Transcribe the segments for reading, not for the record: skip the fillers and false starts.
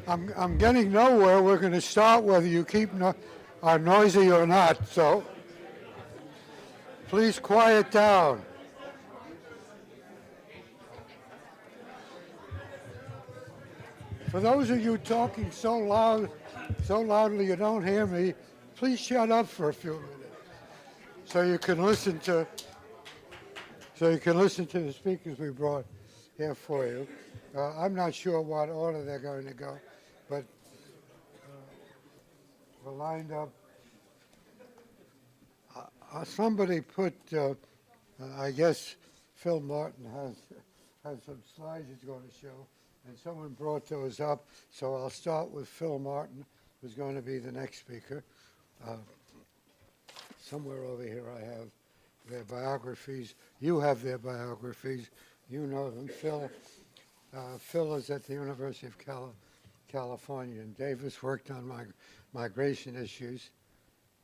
I'm getting nowhere. We're going to start whether you keep are noisy or not, so please quiet down. For those of you talking so loudly you don't hear me, please shut up for a few minutes so you can listen to the speakers we brought here for you. I'm not sure what order they're going to go, but we're lined up. Somebody put, I guess Phil Martin has some slides he's going to show, and someone brought those up, so I'll start with Phil Martin, who's going to be the next speaker. Somewhere over here I have their biographies. You have their biographies. You know them. Phil is at the University of California, and Davis worked on migration issues,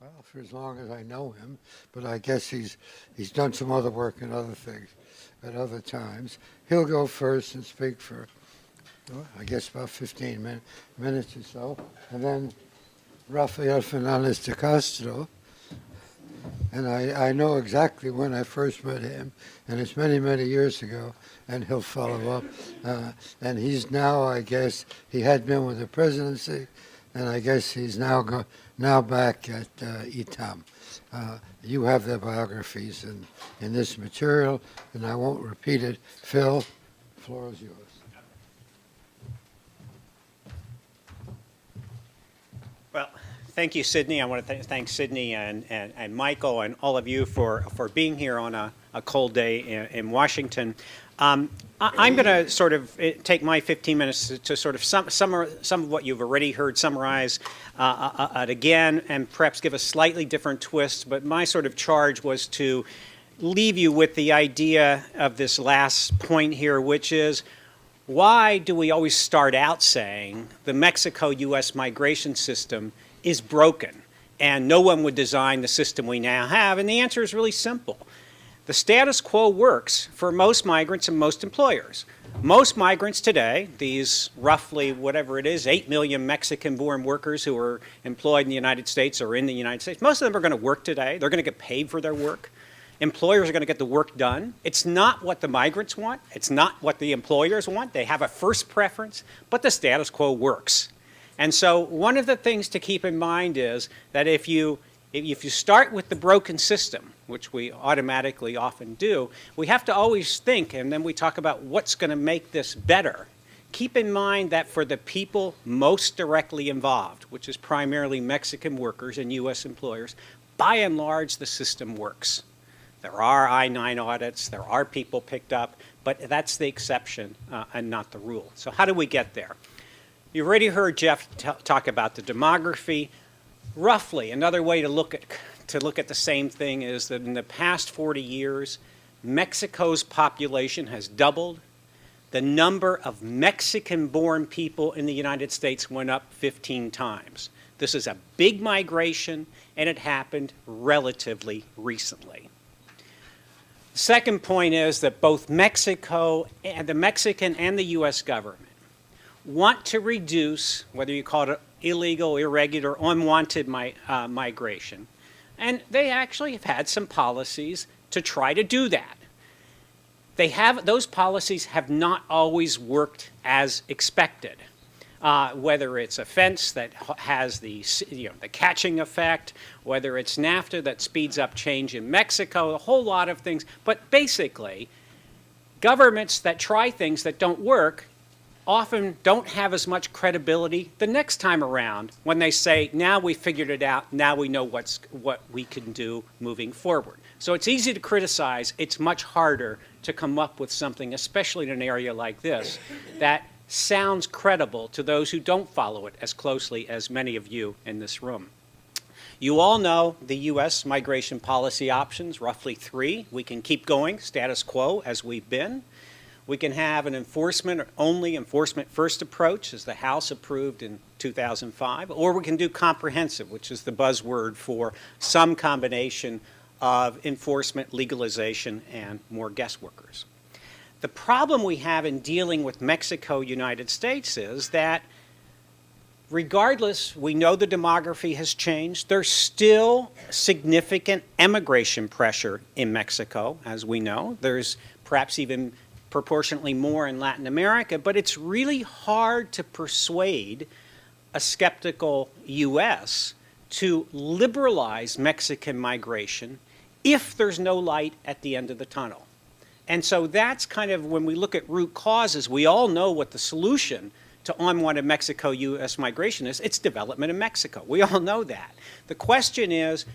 well, for as long as I know him, but I guess he's done some other work and other things at other times. He'll go first and speak for, I guess, about 15 minutes or so, and then Rafael Fernandez de Castro. And I know exactly when I first met him, and it's many, many years ago, and he'll follow up. And he's now, I guess, he had been with the presidency, and I guess he's now back at ITAM. You have their biographies in this material, and I won't repeat it. Phil, the floor is yours. Well, thank you, Sidney. I want to thank Sidney and Michael and all of you for being here on a cold day in Washington. I'm going to sort of take my 15 minutes to sort of some of what you've already heard, summarize it again, and perhaps give a slightly different twist. But my sort of charge was to leave you with the idea of this last point here, which is, why do we always start out saying the Mexico-U.S. migration system is broken and no one would design the system we now have? And the answer is really simple. The status quo works for most migrants and most employers. Most migrants today, these roughly whatever it is, 8 million Mexican-born workers who are employed in the United States or in the United States, most of them are going to work today. They're going to get paid for their work. Employers are going to get the work done. It's not what the migrants want. It's not what the employers want. They have a first preference, but the status quo works. And so one of the things to keep in mind is that if you start with the broken system, which we automatically often do, we have to always think, and then we talk about what's going to make this better. Keep in mind that for the people most directly involved, which is primarily Mexican workers and U.S. employers, by and large, the system works. There are I-9 audits, there are people picked up, but that's the exception and not the rule. So how do we get there? You've already heard Jeff talk about the demography. Roughly, another way to look at the same thing is that in the past 40 years, Mexico's population has doubled. The number of Mexican-born people in the United States went up 15 times. This is a big migration, and it happened relatively recently. The second point is that both Mexico and the Mexican and the U.S. government want to reduce, whether you call it illegal, irregular, unwanted migration. And they actually have had some policies to try to do that. Those policies have not always worked as expected. Whether it's a fence that has the catching effect, whether it's NAFTA that speeds up change in Mexico, a whole lot of things. But basically, governments that try things that don't work often don't have as much credibility the next time around when they say, now we figured it out, now we know what we can do moving forward. So it's easy to criticize. It's much harder to come up with something, especially in an area like this, that sounds credible to those who don't follow it as closely as many of you in this room. You all know the U.S. migration policy options, roughly 3. We can keep going, status quo, as we've been. We can have an enforcement-only, enforcement-first approach, as the House approved in 2005, or we can do comprehensive, which is the buzzword for some combination of enforcement, legalization, and more guest workers. The problem we have in dealing with Mexico, United States is that regardless, we know the demography has changed. There's still significant emigration pressure in Mexico, as we know. There's perhaps even proportionately more in Latin America, but it's really hard to persuade a skeptical U.S. to liberalize Mexican migration if there's no light at the end of the tunnel. And so that's kind of, when we look at root causes, we all know what the solution to unwanted Mexico-U.S. migration is. It's development in Mexico. We all know that. The question is,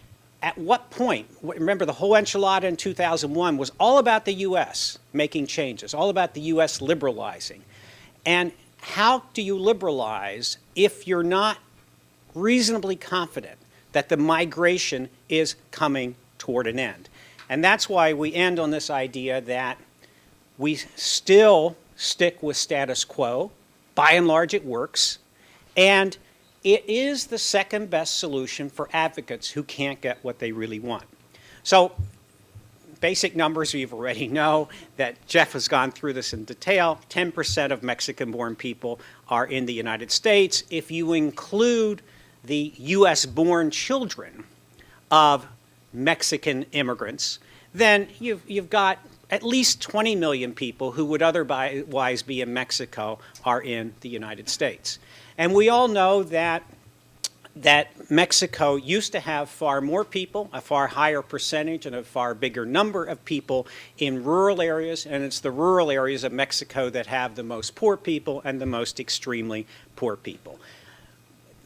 at what point, remember the whole enchilada in 2001 was all about the U.S. making changes, all about the U.S. liberalizing. And how do you liberalize if you're not reasonably confident that the migration is coming toward an end? And that's why we end on this idea that we still stick with status quo. By and large, it works. And it is the second best solution for advocates who can't get what they really want. So basic numbers you already know that Jeff has gone through this in detail. 10% of Mexican-born people are in the United States. If you include the U.S.-born children of Mexican immigrants, then you've got at least 20 million people who would otherwise be in Mexico are in the United States. And we all know that Mexico used to have far more people, a far higher percentage, and a far bigger number of people in rural areas, and it's the rural areas of Mexico that have the most poor people and the most extremely poor people.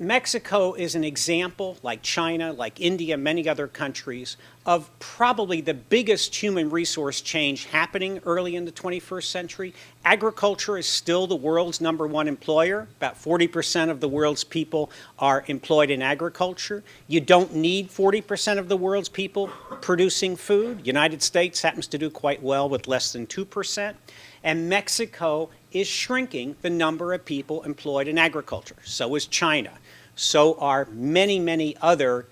Mexico is an example, like China, like India, many other countries, of probably the biggest human resource change happening early in the 21st century. Agriculture is still the world's #1 employer. About 40% of the world's people are employed in agriculture. You don't need 40% of the world's people producing food. United States happens to do quite well with less than 2%. And Mexico is shrinking the number of people employed in agriculture. So is China. So are many, many other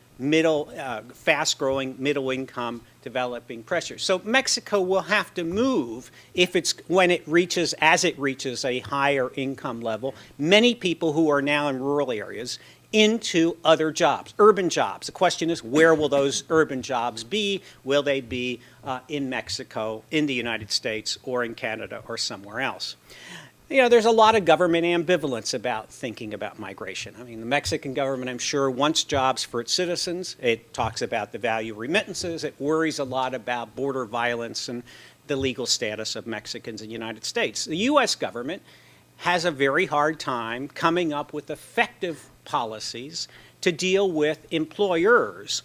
fast-growing, middle-income developing pressures. So Mexico will have to move when it reaches a higher income level, many people who are now in rural areas into other jobs, urban jobs. The question is, where will those urban jobs be? Will they be in Mexico, in the United States, or in Canada, or somewhere else? You know, there's a lot of government ambivalence about thinking about migration. I mean, the Mexican government, I'm sure, wants jobs for its citizens. It talks about the value of remittances. It worries a lot about border violence and the legal status of Mexicans in the United States. The U.S. government has a very hard time coming up with effective policies to deal with employers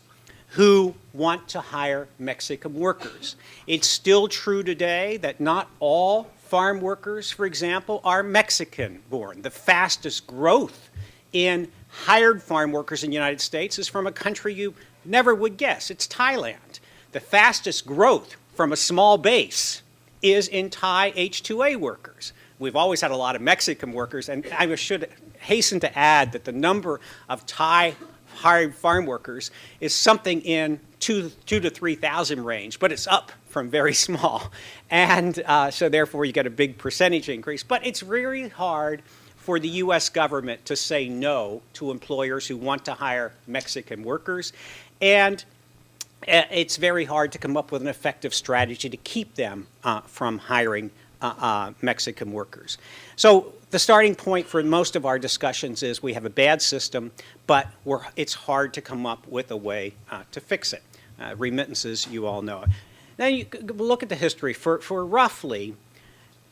who want to hire Mexican workers. It's still true today that not all farm workers, for example, are Mexican-born. The fastest growth in hired farm workers in the United States is from a country you never would guess. It's Thailand. The fastest growth from a small base is in Thai H-2A workers. We've always had a lot of Mexican workers, and I should hasten to add that the number of Thai hired farm workers is something in 2,000 to 3,000 range, but it's up from very small. And so therefore you get a big percentage increase. But it's really hard for the U.S. government to say no to employers who want to hire Mexican workers. And it's very hard to come up with an effective strategy to keep them from hiring Mexican workers. So the starting point for most of our discussions is we have a bad system, but it's hard to come up with a way to fix it. Remittances, you all know. Now you look at the history. For roughly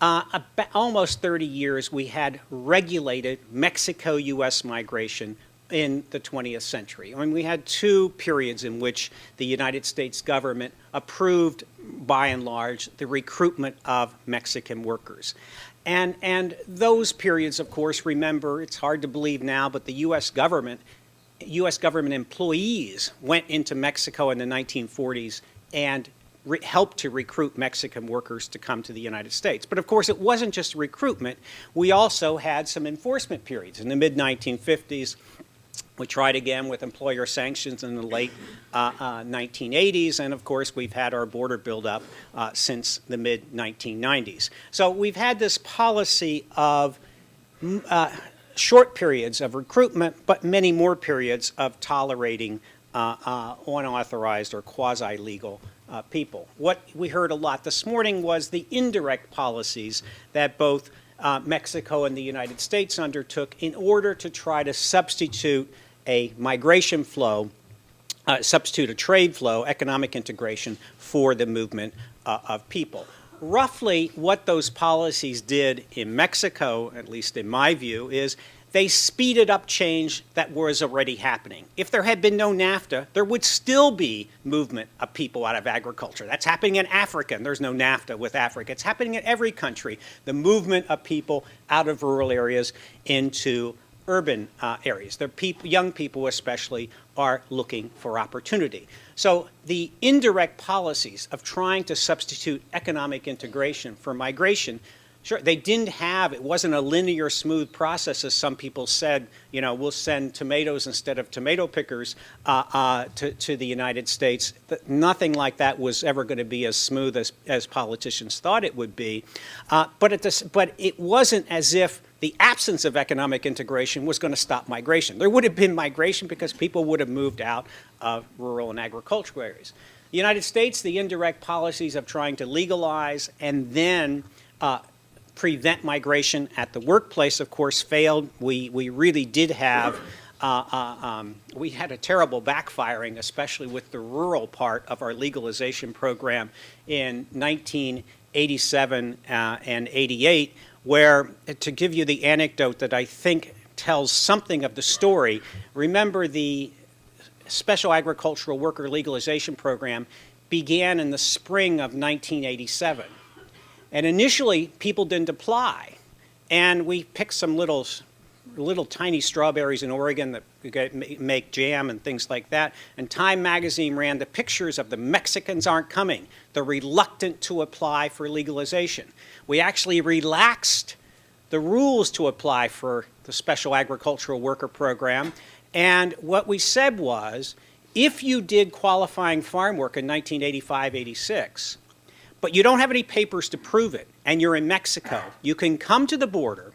almost 30 years, we had regulated Mexico-U.S. migration in the 20th century. I mean, we had two periods in which the United States government approved, by and large, the recruitment of Mexican workers. And those periods, of course, remember, it's hard to believe now, but the U.S. government employees went into Mexico in the 1940s and helped to recruit Mexican workers to come to the United States. But of course, it wasn't just recruitment. We also had some enforcement periods. In the mid-1950s, we tried again with employer sanctions in the late 1980s, and of course, we've had our border build-up since the mid-1990s. So we've had this policy of short periods of recruitment, but many more periods of tolerating unauthorized or quasi-legal people. What we heard a lot this morning was the indirect policies that both Mexico and the United States undertook in order to try to substitute a migration flow, substitute a trade flow, economic integration for the movement of people. Roughly what those policies did in Mexico, at least in my view, is they speeded up change that was already happening. If there had been no NAFTA, there would still be movement of people out of agriculture. That's happening in Africa, and there's no NAFTA with Africa. It's happening in every country, the movement of people out of rural areas into urban areas. Young people especially are looking for opportunity. So the indirect policies of trying to substitute economic integration for migration, sure, they didn't have, it wasn't a linear, smooth process, as some people said, you know, we'll send tomatoes instead of tomato pickers to the United States. Nothing like that was ever going to be as smooth as politicians thought it would be. But it wasn't as if the absence of economic integration was going to stop migration. There would have been migration because people would have moved out of rural and agricultural areas. The United States, the indirect policies of trying to legalize and then prevent migration at the workplace, of course, failed. We really did have, we had a terrible backfiring, especially with the rural part of our legalization program in 1987 and 88, where, to give you the anecdote that I think tells something of the story, remember the Special Agricultural Worker Legalization Program began in the spring of 1987. And initially, people didn't apply. And we picked some little tiny strawberries in Oregon that make jam and things like that. And Time magazine ran the pictures of the Mexicans aren't coming. They're reluctant to apply for legalization. We actually relaxed the rules to apply for the Special Agricultural Worker Program. And what we said was, if you did qualifying farm work in 1985, 86, but you don't have any papers to prove it, and you're in Mexico, you can come to the border,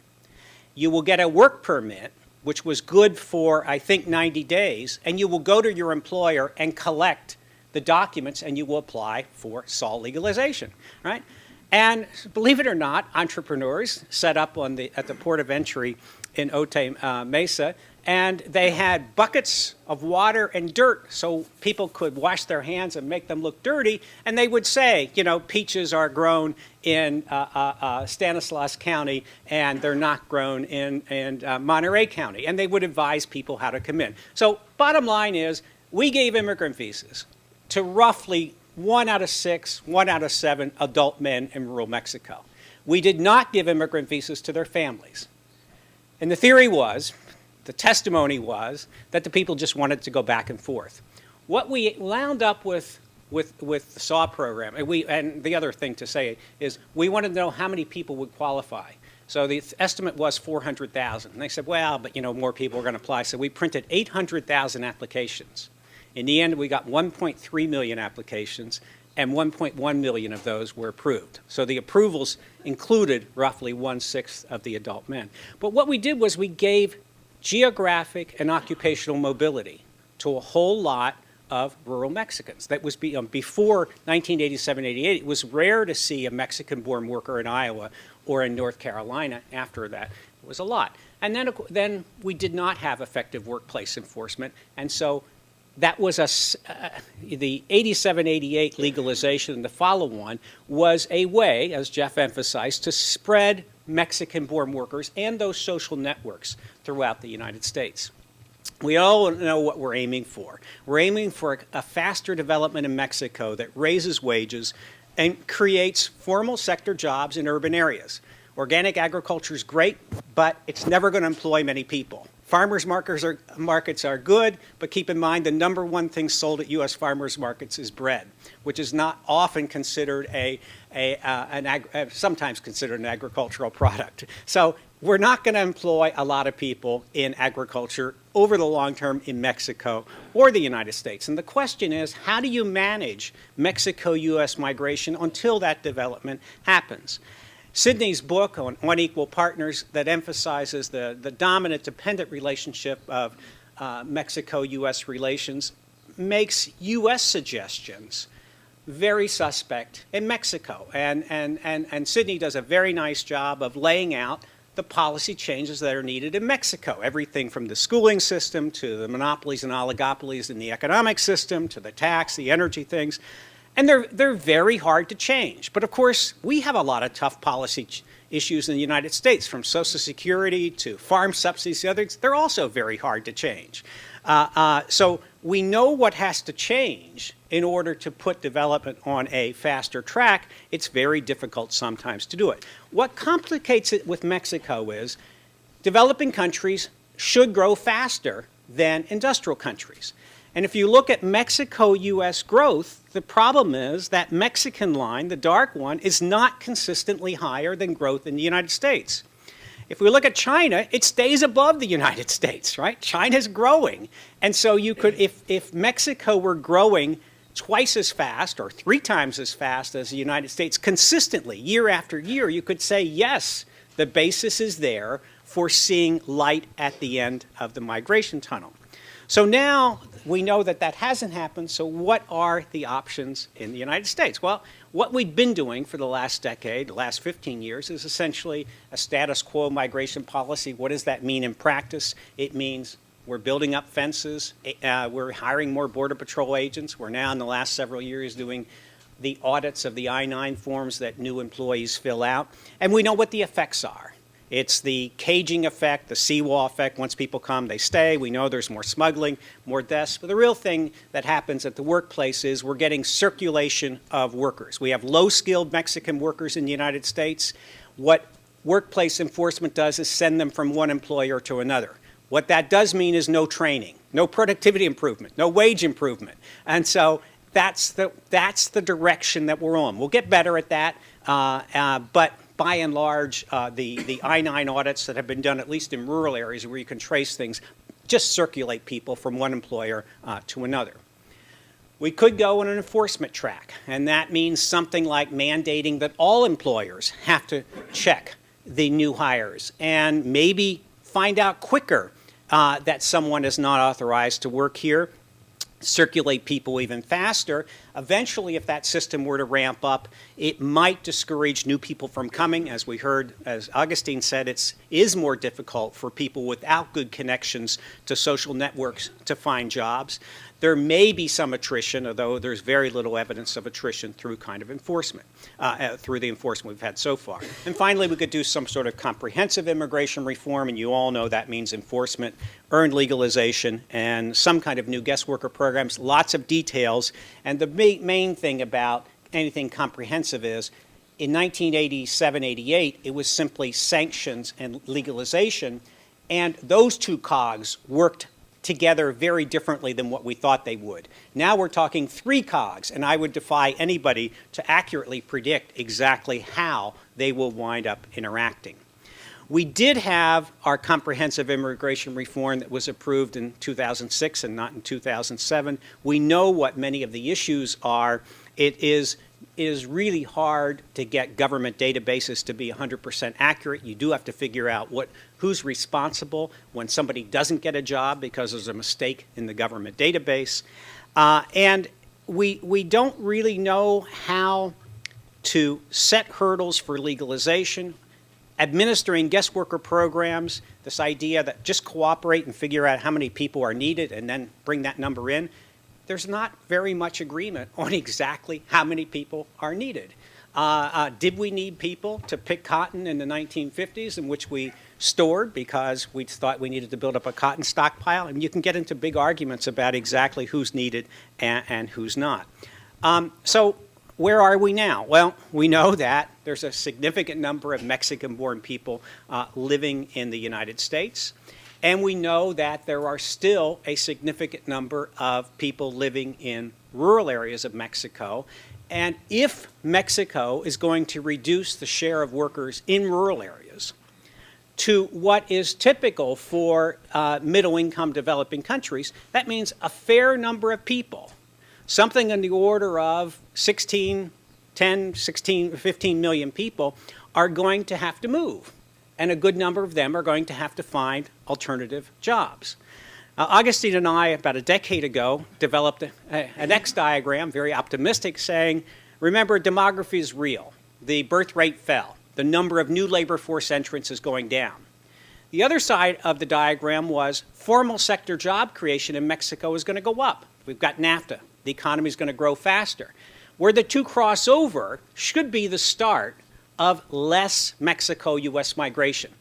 you will get a work permit, which was good for, I think, 90 days, and you will go to your employer and collect the documents, and you will apply for salt legalization, right? And believe it or not, entrepreneurs set up at the port of entry in Otay Mesa, and they had buckets of water and dirt so people could wash their hands and make them look dirty, and they would say, you know, peaches are grown in Stanislaus County and they're not grown in Monterey County, and they would advise people how to come in. So bottom line is, we gave immigrant visas to roughly 1 out of 6, 1 out of 7 adult men in rural Mexico. We did not give immigrant visas to their families. And the theory was, the testimony was, that the people just wanted to go back and forth. What we wound up with the SAW program, and the other thing to say is we wanted to know how many people would qualify. So the estimate was 400,000. And they said, well, but you know, more people are going to apply. So we printed 800,000 applications. In the end, we got 1.3 million applications, and 1.1 million of those were approved. So the approvals included roughly 1/6 of the adult men. But what we did was we gave geographic and occupational mobility to a whole lot of rural Mexicans. That was before 1987-88. It was rare to see a Mexican-born worker in Iowa or in North Carolina. After that, it was a lot. And then we did not have effective workplace enforcement, and so that was the 87-88 legalization, the follow-on, was a way, as Jeff emphasized, to spread Mexican-born workers and those social networks throughout the United States. We all know what we're aiming for. We're aiming for a faster development in Mexico that raises wages and creates formal sector jobs in urban areas. Organic agriculture is great, but it's never going to employ many people. Farmers markets are good, but keep in mind the number one thing sold at U.S. farmers markets is bread, which is not often considered sometimes considered an agricultural product. So we're not going to employ a lot of people in agriculture over the long term in Mexico or the United States. And the question is, how do you manage Mexico-U.S. migration until that development happens? Sidney's book on Unequal Partners that emphasizes the dominant dependent relationship of Mexico-U.S. relations makes U.S. suggestions very suspect in Mexico. And Sidney does a very nice job of laying out the policy changes that are needed in Mexico. Everything from the schooling system to the monopolies and oligopolies in the economic system to the tax, the energy things. And they're very hard to change. But of course, we have a lot of tough policy issues in the United States, from Social Security to farm subsidies to others. They're also very hard to change. So we know what has to change in order to put development on a faster track. It's very difficult sometimes to do it. What complicates it with Mexico is developing countries should grow faster than industrial countries. And if you look at Mexico-U.S. growth, the problem is that Mexican line, the dark one, is not consistently higher than growth in the United States. If we look at China, it stays above the United States, right? China's growing. And so you could, if Mexico were growing twice as fast or 3 times as fast as the United States consistently, year after year, you could say, yes, the basis is there for seeing light at the end of the migration tunnel. So now we know that that hasn't happened, so what are the options in the United States? Well, what we've been doing for the last decade, the last 15 years, is essentially a status quo migration policy. What does that mean in practice? It means we're building up fences, we're hiring more Border Patrol agents. We're now in the last several years doing the audits of the I-9 forms that new employees fill out, and we know what the effects are. It's the caging effect, the seawall effect. Once people come, they stay. We know there's more smuggling, more deaths. But the real thing that happens at the workplace is we're getting circulation of workers. We have low-skilled Mexican workers in the United States. What workplace enforcement does is send them from one employer to another. What that does mean is no training, no productivity improvement, no wage improvement. And so that's the direction that we're on. We'll get better at that, but by and large, the I-9 audits that have been done, at least in rural areas where you can trace things, just circulate people from one employer to another. We could go on an enforcement track, and that means something like mandating that all employers have to check the new hires and maybe find out quicker that someone is not authorized to work here, circulate people even faster. Eventually, if that system were to ramp up, it might discourage new people from coming. As we heard, as Augustine said, it is more difficult for people without good connections to social networks to find jobs. There may be some attrition, although there's very little evidence of attrition through kind of enforcement, through the enforcement we've had so far. And finally, we could do some sort of comprehensive immigration reform, and you all know that means enforcement, earned legalization, and some kind of new guest worker programs, lots of details. And the main thing about anything comprehensive is, in 1987-88, it was simply sanctions and legalization, and those two cogs worked together very differently than what we thought they would. Now we're talking 3 cogs, and I would defy anybody to accurately predict exactly how they will wind up interacting. We did have our comprehensive immigration reform that was approved in 2006 and not in 2007. We know what many of the issues are. It is really hard to get government databases to be 100% accurate. You do have to figure out who's responsible when somebody doesn't get a job because there's a mistake in the government database. And we don't really know how to set hurdles for legalization. Administering guest worker programs, this idea that just cooperate and figure out how many people are needed and then bring that number in. There's not very much agreement on exactly how many people are needed. Did we need people to pick cotton in the 1950s, in which we stored because we thought we needed to build up a cotton stockpile? And you can get into big arguments about exactly who's needed and who's not. So where are we now? Well, we know that there's a significant number of Mexican-born people living in the United States. And we know that there are still a significant number of people living in rural areas of Mexico. And if Mexico is going to reduce the share of workers in rural areas to what is typical for middle-income developing countries, that means a fair number of people, something in the order of 15 million people, are going to have to move, and a good number of them are going to have to find alternative jobs. Augustine and I, about a decade ago, developed an X diagram, very optimistic, saying, remember, demography is real. The birth rate fell. The number of new labor force entrants is going down. The other side of the diagram was formal sector job creation in Mexico is going to go up. We've got NAFTA. The economy is going to grow faster. Where the two cross over should be the start of less Mexico-U.S. migration,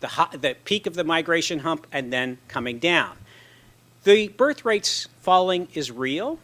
the peak of the migration hump and then coming down. The birth rates falling is real,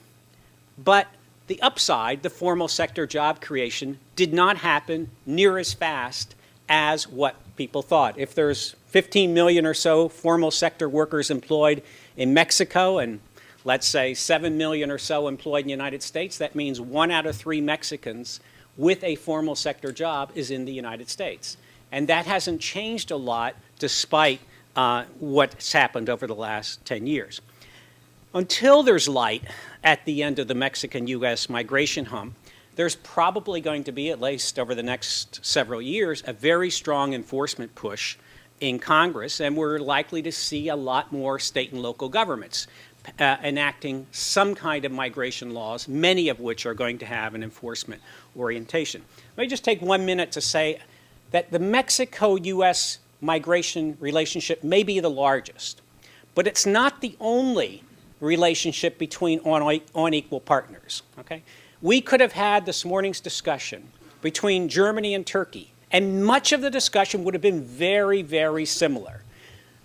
but the upside, the formal sector job creation, did not happen near as fast as what people thought. If there's 15 million or so formal sector workers employed in Mexico and let's say 7 million or so employed in the United States, that means 1 out of 3 Mexicans with a formal sector job is in the United States. And that hasn't changed a lot despite what's happened over the last 10 years. Until there's light at the end of the Mexican-U.S. migration hump, there's probably going to be, at least over the next several years, a very strong enforcement push in Congress, and we're likely to see a lot more state and local governments enacting some kind of migration laws, many of which are going to have an enforcement orientation. Let me just take 1 minute to say that the Mexico-U.S. migration relationship may be the largest, but it's not the only relationship between unequal partners. Okay? We could have had this morning's discussion between Germany and Turkey, and much of the discussion would have been very, very similar.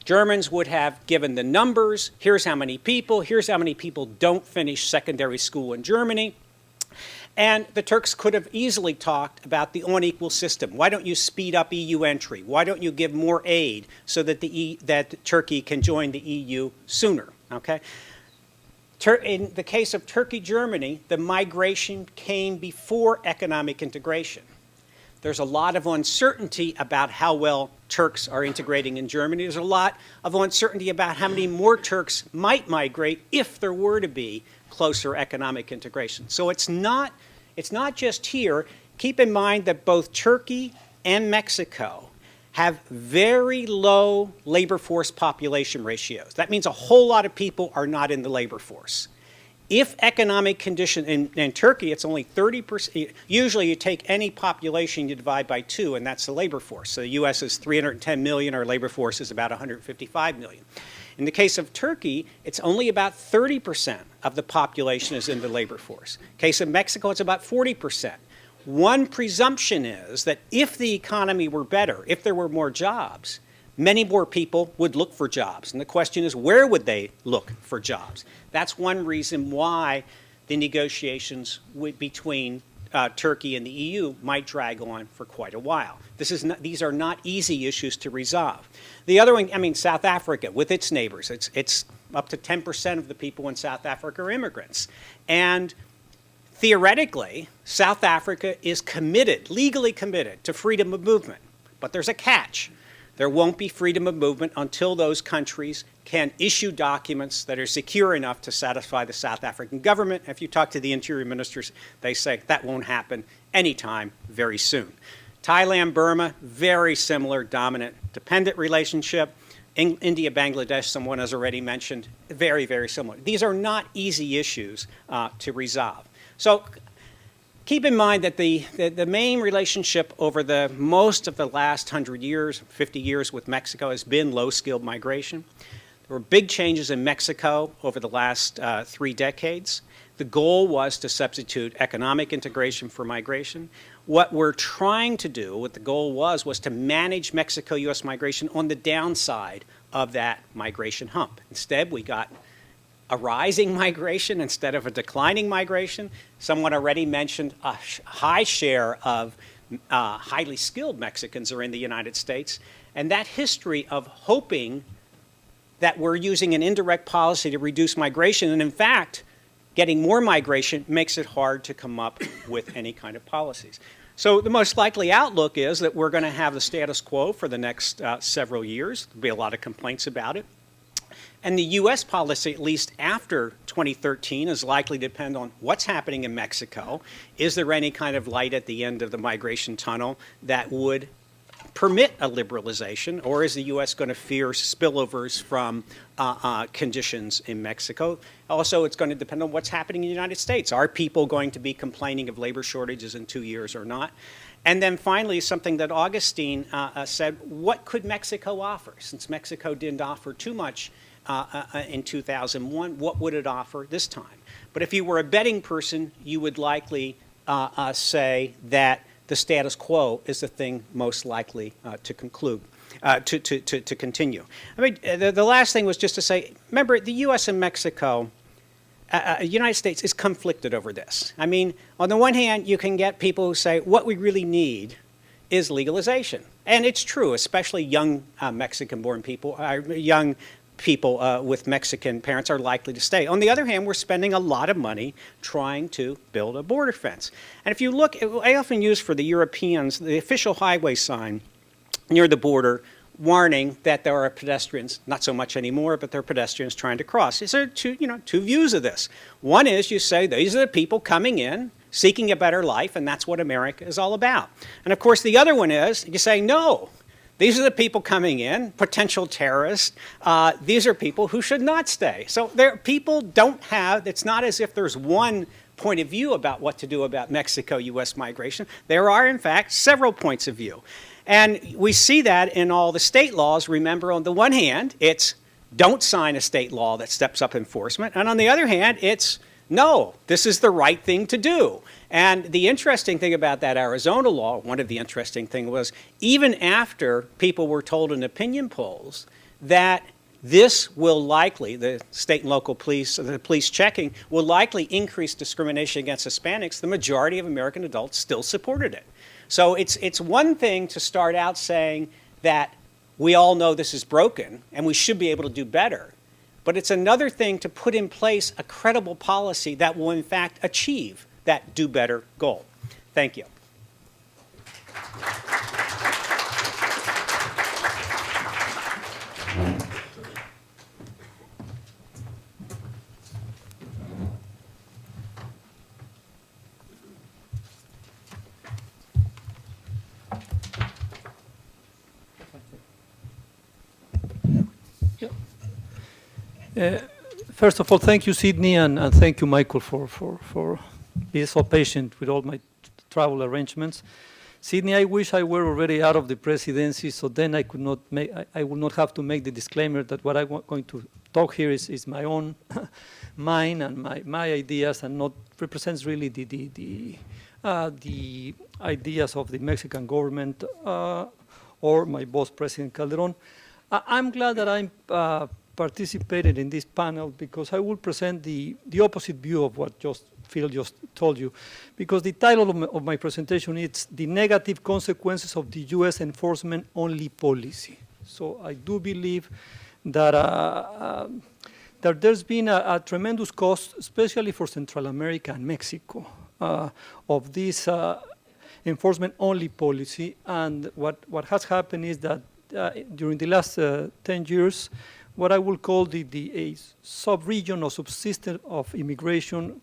Germans would have given the numbers, here's how many people don't finish secondary school in Germany. And the Turks could have easily talked about the unequal system. Why don't you speed up EU entry? Why don't you give more aid so that that Turkey can join the EU sooner? Okay? In the case of Turkey-Germany, the migration came before economic integration. There's a lot of uncertainty about how well Turks are integrating in Germany. There's a lot of uncertainty about how many more Turks might migrate if there were to be closer economic integration. So it's not just here. Keep in mind that both Turkey and Mexico have very low labor force population ratios. That means a whole lot of people are not in the labor force. If economic condition, in Turkey it's only 30%, usually you take any population, you divide by 2, and that's the labor force. So the US is 310 million, our labor force is about 155 million. In the case of Turkey, it's only about 30% of the population is in the labor force. In the case of Mexico, it's about 40%. One presumption is that if the economy were better, if there were more jobs, many more people would look for jobs. And the question is, where would they look for jobs? That's one reason why the negotiations between Turkey and the EU might drag on for quite a while. These are not easy issues to resolve. The other one, I mean, South Africa with its neighbors, it's up to 10% of the people in South Africa are immigrants. And theoretically, South Africa is committed, legally committed, to freedom of movement. But there's a catch. There won't be freedom of movement until those countries can issue documents that are secure enough to satisfy the South African government. If you talk to the interior ministers, they say that won't happen anytime very soon. Thailand, Burma, very similar dominant-dependent relationship. India, Bangladesh, someone has already mentioned, very, very similar. These are not easy issues to resolve. So keep in mind that the main relationship over the most of the last 100 years, 50 years with Mexico has been low-skilled migration. There were big changes in Mexico over the last 3 decades. The goal was to substitute economic integration for migration. What we're trying to do, what the goal was to manage Mexico-U.S. migration on the downside of that migration hump. Instead, we got a rising migration instead of a declining migration. Someone already mentioned a high share of highly skilled Mexicans are in the United States. And that history of hoping that we're using an indirect policy to reduce migration, and in fact, getting more migration makes it hard to come up with any kind of policies. So the most likely outlook is that we're going to have the status quo for the next several years. There'll be a lot of complaints about it. And the U.S. policy, at least after 2013, is likely to depend on what's happening in Mexico. Is there any kind of light at the end of the migration tunnel that would permit a liberalization, or is the U.S. going to fear spillovers from conditions in Mexico? Also, it's going to depend on what's happening in the United States. Are people going to be complaining of labor shortages in 2 years or not? And then finally, something that Augustine said, what could Mexico offer? Since Mexico didn't offer too much in 2001, what would it offer this time? But if you were a betting person, you would likely say that the status quo is the thing most likely to conclude, to continue. I mean, the last thing was just to say, remember, the U.S. and Mexico, the United States is conflicted over this. I mean, on the one hand, you can get people who say, what we really need is legalization. And it's true, especially young Mexican-born people, young people with Mexican parents are likely to stay. On the other hand, we're spending a lot of money trying to build a border fence. And if you look, I often use for the Europeans the official highway sign near the border warning that there are pedestrians, not so much anymore, but there are pedestrians trying to cross. There are two views of this. One is you say these are the people coming in, seeking a better life, and that's what America is all about. And of course, the other one is you say, no, these are the people coming in, potential terrorists. These are people who should not stay. So people don't have, it's not as if there's one point of view about what to do about Mexico-U.S. migration. There are, in fact, several points of view. And we see that in all the state laws. Remember, on the one hand, it's don't sign a state law that steps up enforcement. And on the other hand, it's no, this is the right thing to do. And the interesting thing about that Arizona law, one of the interesting things was, even after people were told in opinion polls that this will likely, the state and local police, the police checking, will likely increase discrimination against Hispanics, the majority of American adults still supported it. So it's one thing to start out saying that we all know this is broken and we should be able to do better. But it's another thing to put in place a credible policy that will, in fact, achieve that do better goal. Thank you. First of all, thank you, Sidney, and thank you, Michael, for being so patient with all my travel arrangements. Sidney, I wish I were already out of the presidency, so then I could not make, I would not have to make the disclaimer that what I'm going to talk here is my own mind and my ideas, and not represents really the ideas of the Mexican government or my boss, President Calderon. I'm glad that I'm participated in this panel because I will present the opposite view of what Phil just told you, because the title of my presentation is The Negative Consequences of the U.S. Enforcement-Only Policy. So I do believe that, that there's been a tremendous cost, especially for Central America and Mexico, of this enforcement-only policy. And what has happened is that during the last 10 years, what I will call a sub-region or subsystem of immigration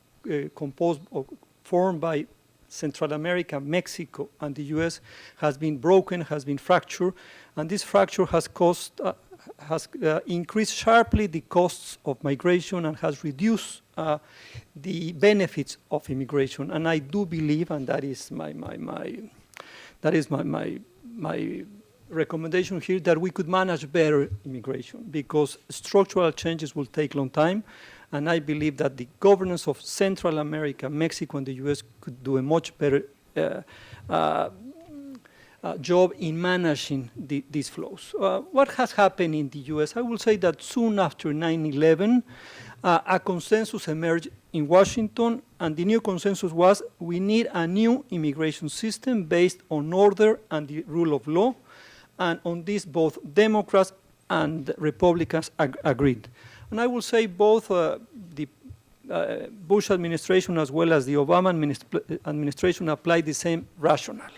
composed or formed by Central America, Mexico, and the U.S. has been broken, has been fractured, and this fracture has increased sharply the costs of migration and has reduced the benefits of immigration. And I do believe, and that is my recommendation here, that we could manage better immigration, because structural changes will take a long time, and I believe that the governance of Central America, Mexico, and the U.S. could do a much better job in managing these flows. What has happened in the U.S.? I will say that soon after 9/11, a consensus emerged in Washington, and the new consensus was we need a new immigration system based on order and the rule of law. And on this, both Democrats and Republicans agreed. And I will say both the Bush administration as well as the Obama administration applied the same rationale.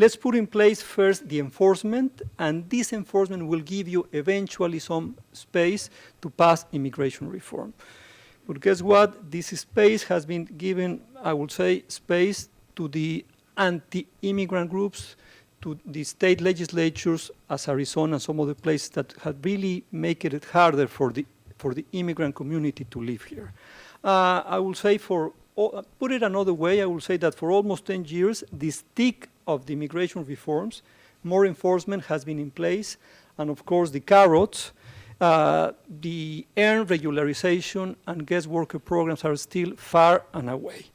let's put in place first the enforcement, and this enforcement will give you eventually some space to pass immigration reform. But guess what? This space has been given, I would say, space to the anti-immigrant groups, to the state legislatures as Arizona and some other places that have really made it harder for the immigrant community to live here. I will say put it another way, I will say that for almost 10 years, the stick of the immigration reforms, more enforcement has been in place, and of course the carrots, the earned regularization and guest worker programs are still far and away.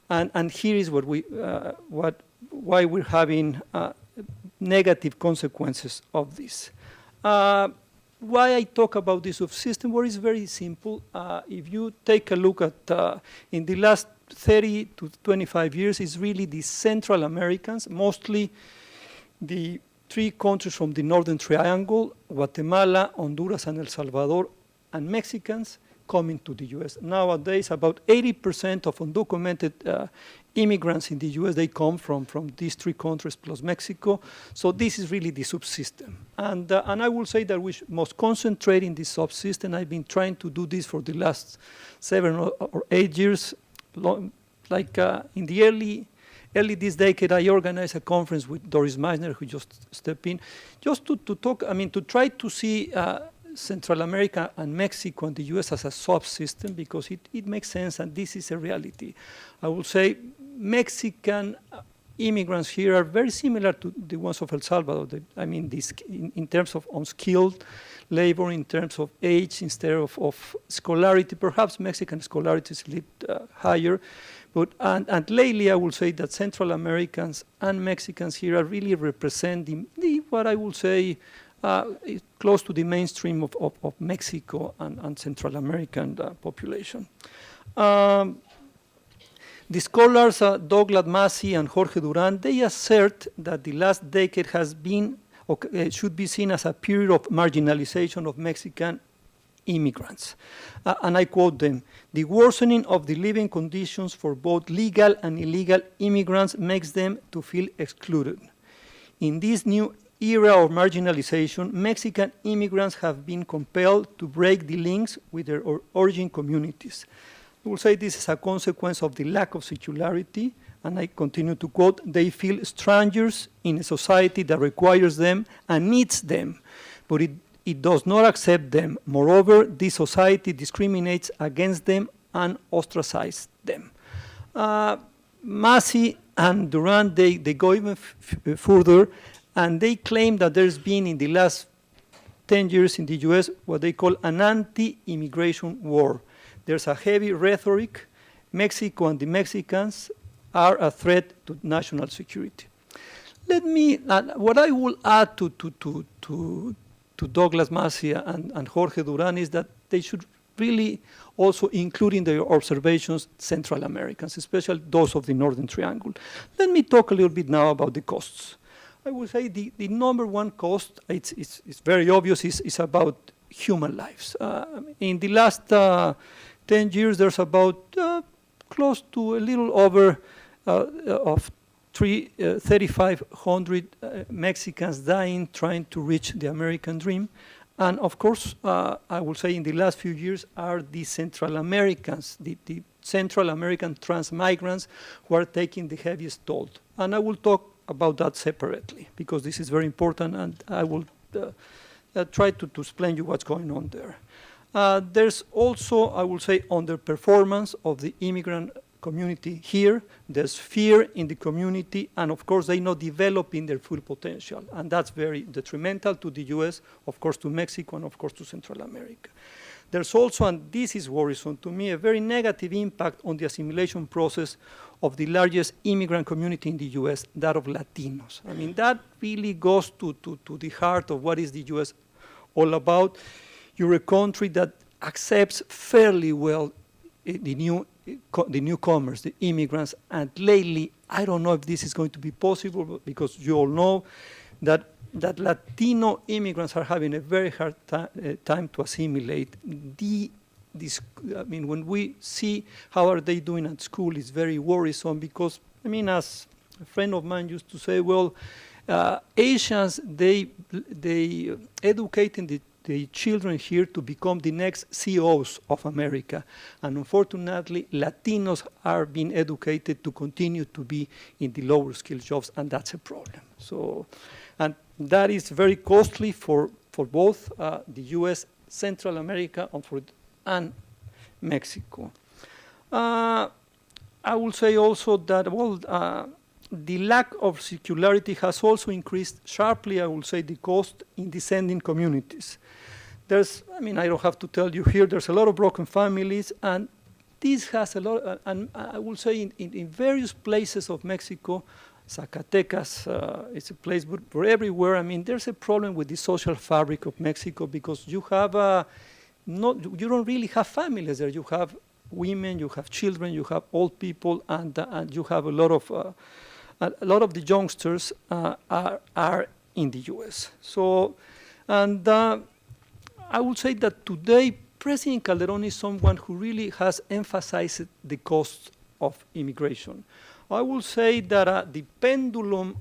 And here is why we're having negative consequences of this. Why I talk about this subsystem? Well, it's very simple. If you take a look at, in the last 30 to 25 years, it's really the Central Americans, mostly the 3 countries from the Northern Triangle, Guatemala, Honduras, and El Salvador, and Mexicans coming to the U.S. Nowadays, about 80% of undocumented immigrants in the U.S., they come from these 3 countries plus Mexico. So this is really the subsystem. And I will say that we must concentrate in this subsystem. I've been trying to do this for the last 7 or 8 years. In the early this decade, I organized a conference with Doris Meissner, who just stepped in, just to talk, to try to see Central America and Mexico and the U.S. as a subsystem, because it makes sense, and this is a reality. I will say Mexican immigrants here are very similar to the ones of El Salvador. In terms of unskilled labor, in terms of age, instead of scholarity. Perhaps Mexican scholarity is a little higher. And lately, I will say that Central Americans and Mexicans here are really representing what I will say close to the mainstream of Mexico and Central American population. The scholars Douglas Massey and Jorge Duran, they assert that the last decade has been, should be seen as a period of marginalization of Mexican immigrants. And I quote them: "The worsening of the living conditions for both legal and illegal immigrants makes them to feel excluded. In this new era of marginalization, Mexican immigrants have been compelled to break the links with their origin communities." I will say this is a consequence of the lack of secularity, and I continue to quote, "They feel strangers in a society that requires them and needs them, but it does not accept them. Moreover, this society discriminates against them and ostracizes them." Massey and Duran, they go even further, and they claim that there's been in the last 10 years in the US what they call an anti-immigration war. There's a heavy rhetoric. Mexico and the Mexicans are a threat to national security. What I will add to Douglas Massey and Jorge Duran is that they should really also include in their observations Central Americans, especially those of the Northern Triangle. Let me talk a little bit now about the costs. I would say the number one cost, it's very obvious, is about human lives. In the last 10 years, there's about close to a little over of 3,500 Mexicans dying trying to reach the American dream. And of course, I will say in the last few years are the Central Americans, the Central American transmigrants who are taking the heaviest toll. And I will talk about that separately because this is very important, and I will try to explain you what's going on there. There's also, I will say, underperformance of the immigrant community here. There's fear in the community, and of course they're not developing their full potential, and that's very detrimental to the US, of course to Mexico, and of course to Central America. There's also, and this is worrisome to me, a very negative impact on the assimilation process of the largest immigrant community in the US, that of Latinos. I mean, that really goes to the heart of what is the US all about. You're a country that accepts fairly well the newcomers, the immigrants, and lately, I don't know if this is going to be possible because you all know that Latino immigrants are having a very hard time to assimilate. When we see how are they doing at school, it's very worrisome because, as A friend of mine used to say, well, Asians, they educating the children here to become the next CEOs of America. And unfortunately, Latinos are being educated to continue to be in the lower skill jobs, and that's a problem. So, and that is very costly for both the US, Central America, and Mexico. I will say also that, well, the lack of circularity has also increased sharply, I will say, the cost in descending communities. I don't have to tell you here, there's a lot of broken families, and this has a lot, and I will say in various places of Mexico, Zacatecas is a place, but everywhere, there's a problem with the social fabric of Mexico because you have you don't really have families there. You have women, you have children, you have old people, and you have a lot of the youngsters are in the U.S. So, and I would say that today President Calderon is someone who really has emphasized the cost of immigration. I will say that the pendulum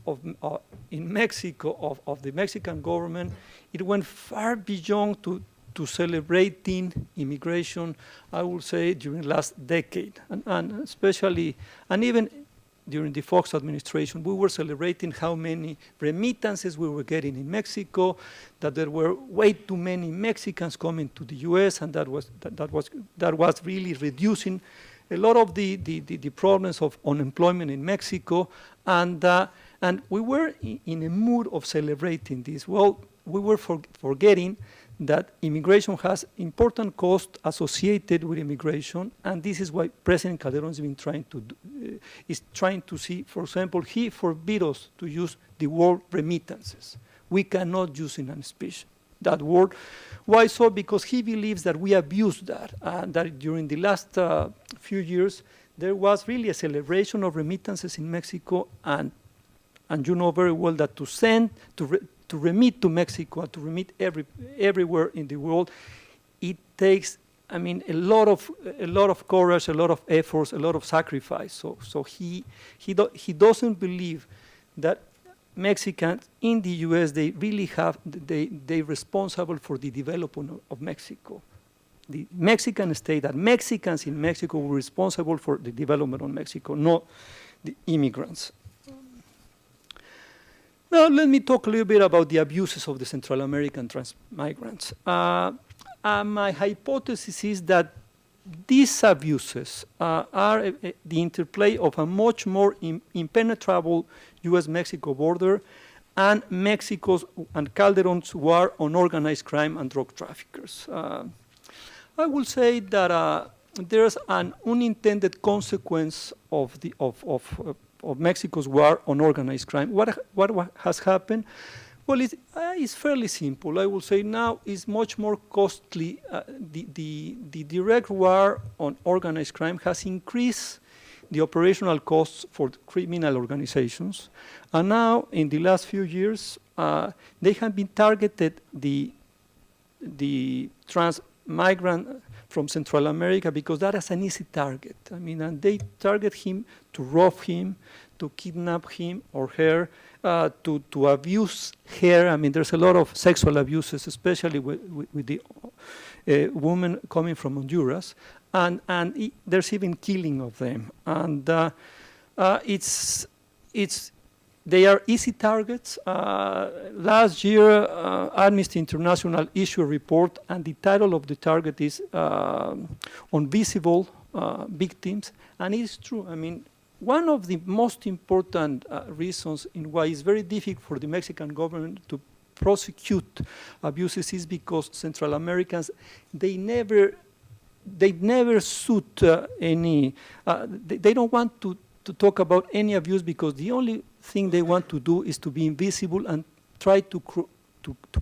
in Mexico of the Mexican government, it went far beyond to celebrating immigration, I will say, during the last decade, and especially, and even during the Fox administration, we were celebrating how many remittances we were getting in Mexico, that there were way too many Mexicans coming to the U.S., and that was really reducing a lot of the problems of unemployment in Mexico, and we were in a mood of celebrating this. Well, we were forgetting that immigration has important costs associated with immigration, and this is why President Calderon has been trying to see. For example, he forbid us to use the word remittances. We cannot use in a speech that word. Why so? Because he believes that we abused that, and that during the last few years there was really a celebration of remittances in Mexico, and you know very well that to remit to Mexico and to remit everywhere in the world, it takes, a lot of courage, a lot of efforts, a lot of sacrifice. So he doesn't believe that Mexicans in the U.S. they really they're responsible for the development of Mexico. The Mexican state, that Mexicans in Mexico were responsible for the development of Mexico, not the immigrants. Now, let me talk a little bit about the abuses of the Central American transmigrants. My hypothesis is that these abuses are the interplay of a much more impenetrable U.S.-Mexico border and Mexico's and Calderon's war on organized crime and drug traffickers. I will say that there's an unintended consequence of Mexico's war on organized crime. What has happened? Well, it's fairly simple. I will say now it's much more costly. The direct war on organized crime has increased the operational costs for criminal organizations. And now, in the last few years, they have been targeted the transmigrant from Central America because that is an easy target. And they target him to rob him, to kidnap him or her, to abuse her. There's a lot of sexual abuses, especially with the women coming from Honduras, and there's even killing of them. And they are easy targets. Last year, Amnesty International issued a report, and the title of the target is Invisible Victims, and it's true. One of the most important reasons in why it's very difficult for the Mexican government to prosecute abuses is because Central Americans, they never suit any, they don't want to talk about any abuse because the only thing they want to do is to be invisible and try to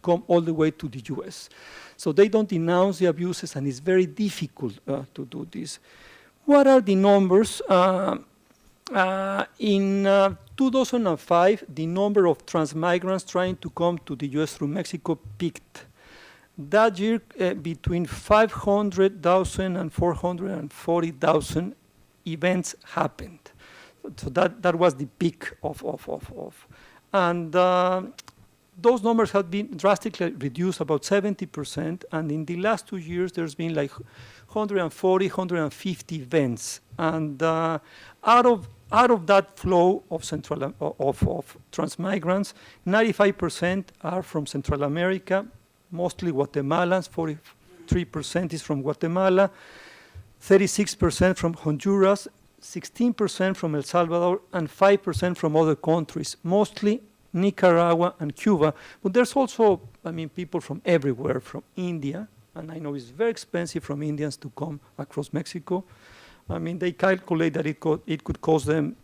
come all the way to the US. So they don't denounce the abuses, and it's very difficult to do this. What are the numbers? In 2005, the number of transmigrants trying to come to the U.S. through Mexico peaked. That year, between 500,000 and 440,000 events happened. So that was the peak of. And those numbers have been drastically reduced, about 70%. And in the last 2 years, there's been like 140, 150 events. And out of that flow of transmigrants, 95% are from Central America, mostly Guatemalans. 43% is from Guatemala, 36% from Honduras, 16% from El Salvador, and 5% from other countries, mostly Nicaragua and Cuba. But there's also, people from everywhere, from India, and I know it's very expensive from Indians to come across Mexico. They calculate that it could cost them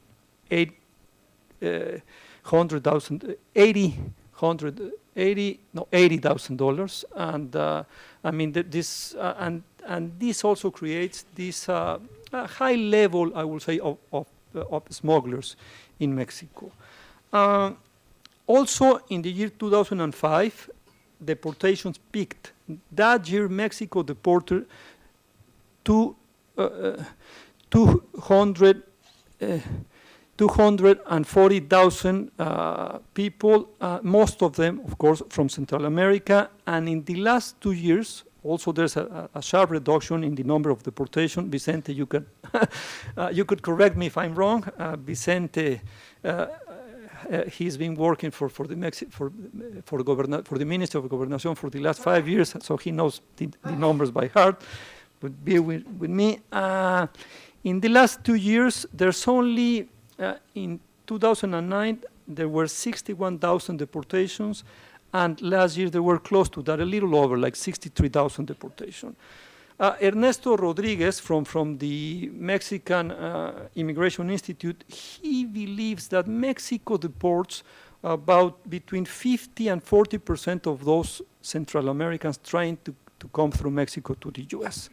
$80,000, and this also creates this high level, I will say, of smugglers in Mexico. Also, in the year 2005, deportations peaked. That year, Mexico deported 240,000 people, most of them, of course, from Central America. And in the last 2 years, also there's a sharp reduction in the number of deportation. Vicente, you could correct me if I'm wrong. Vicente, he's been working for the Ministry of Gobernación for the last 5 years, so he knows the numbers by heart. But bear with me. In the last 2 years, there's only, in 2009, there were 61,000 deportations, and last year there were close to that, a little over, like 63,000 deportations. Ernesto Rodriguez from the Mexican Immigration Institute, he believes that Mexico deports about between 50 and 40% of those Central Americans trying to come through Mexico to the U.S.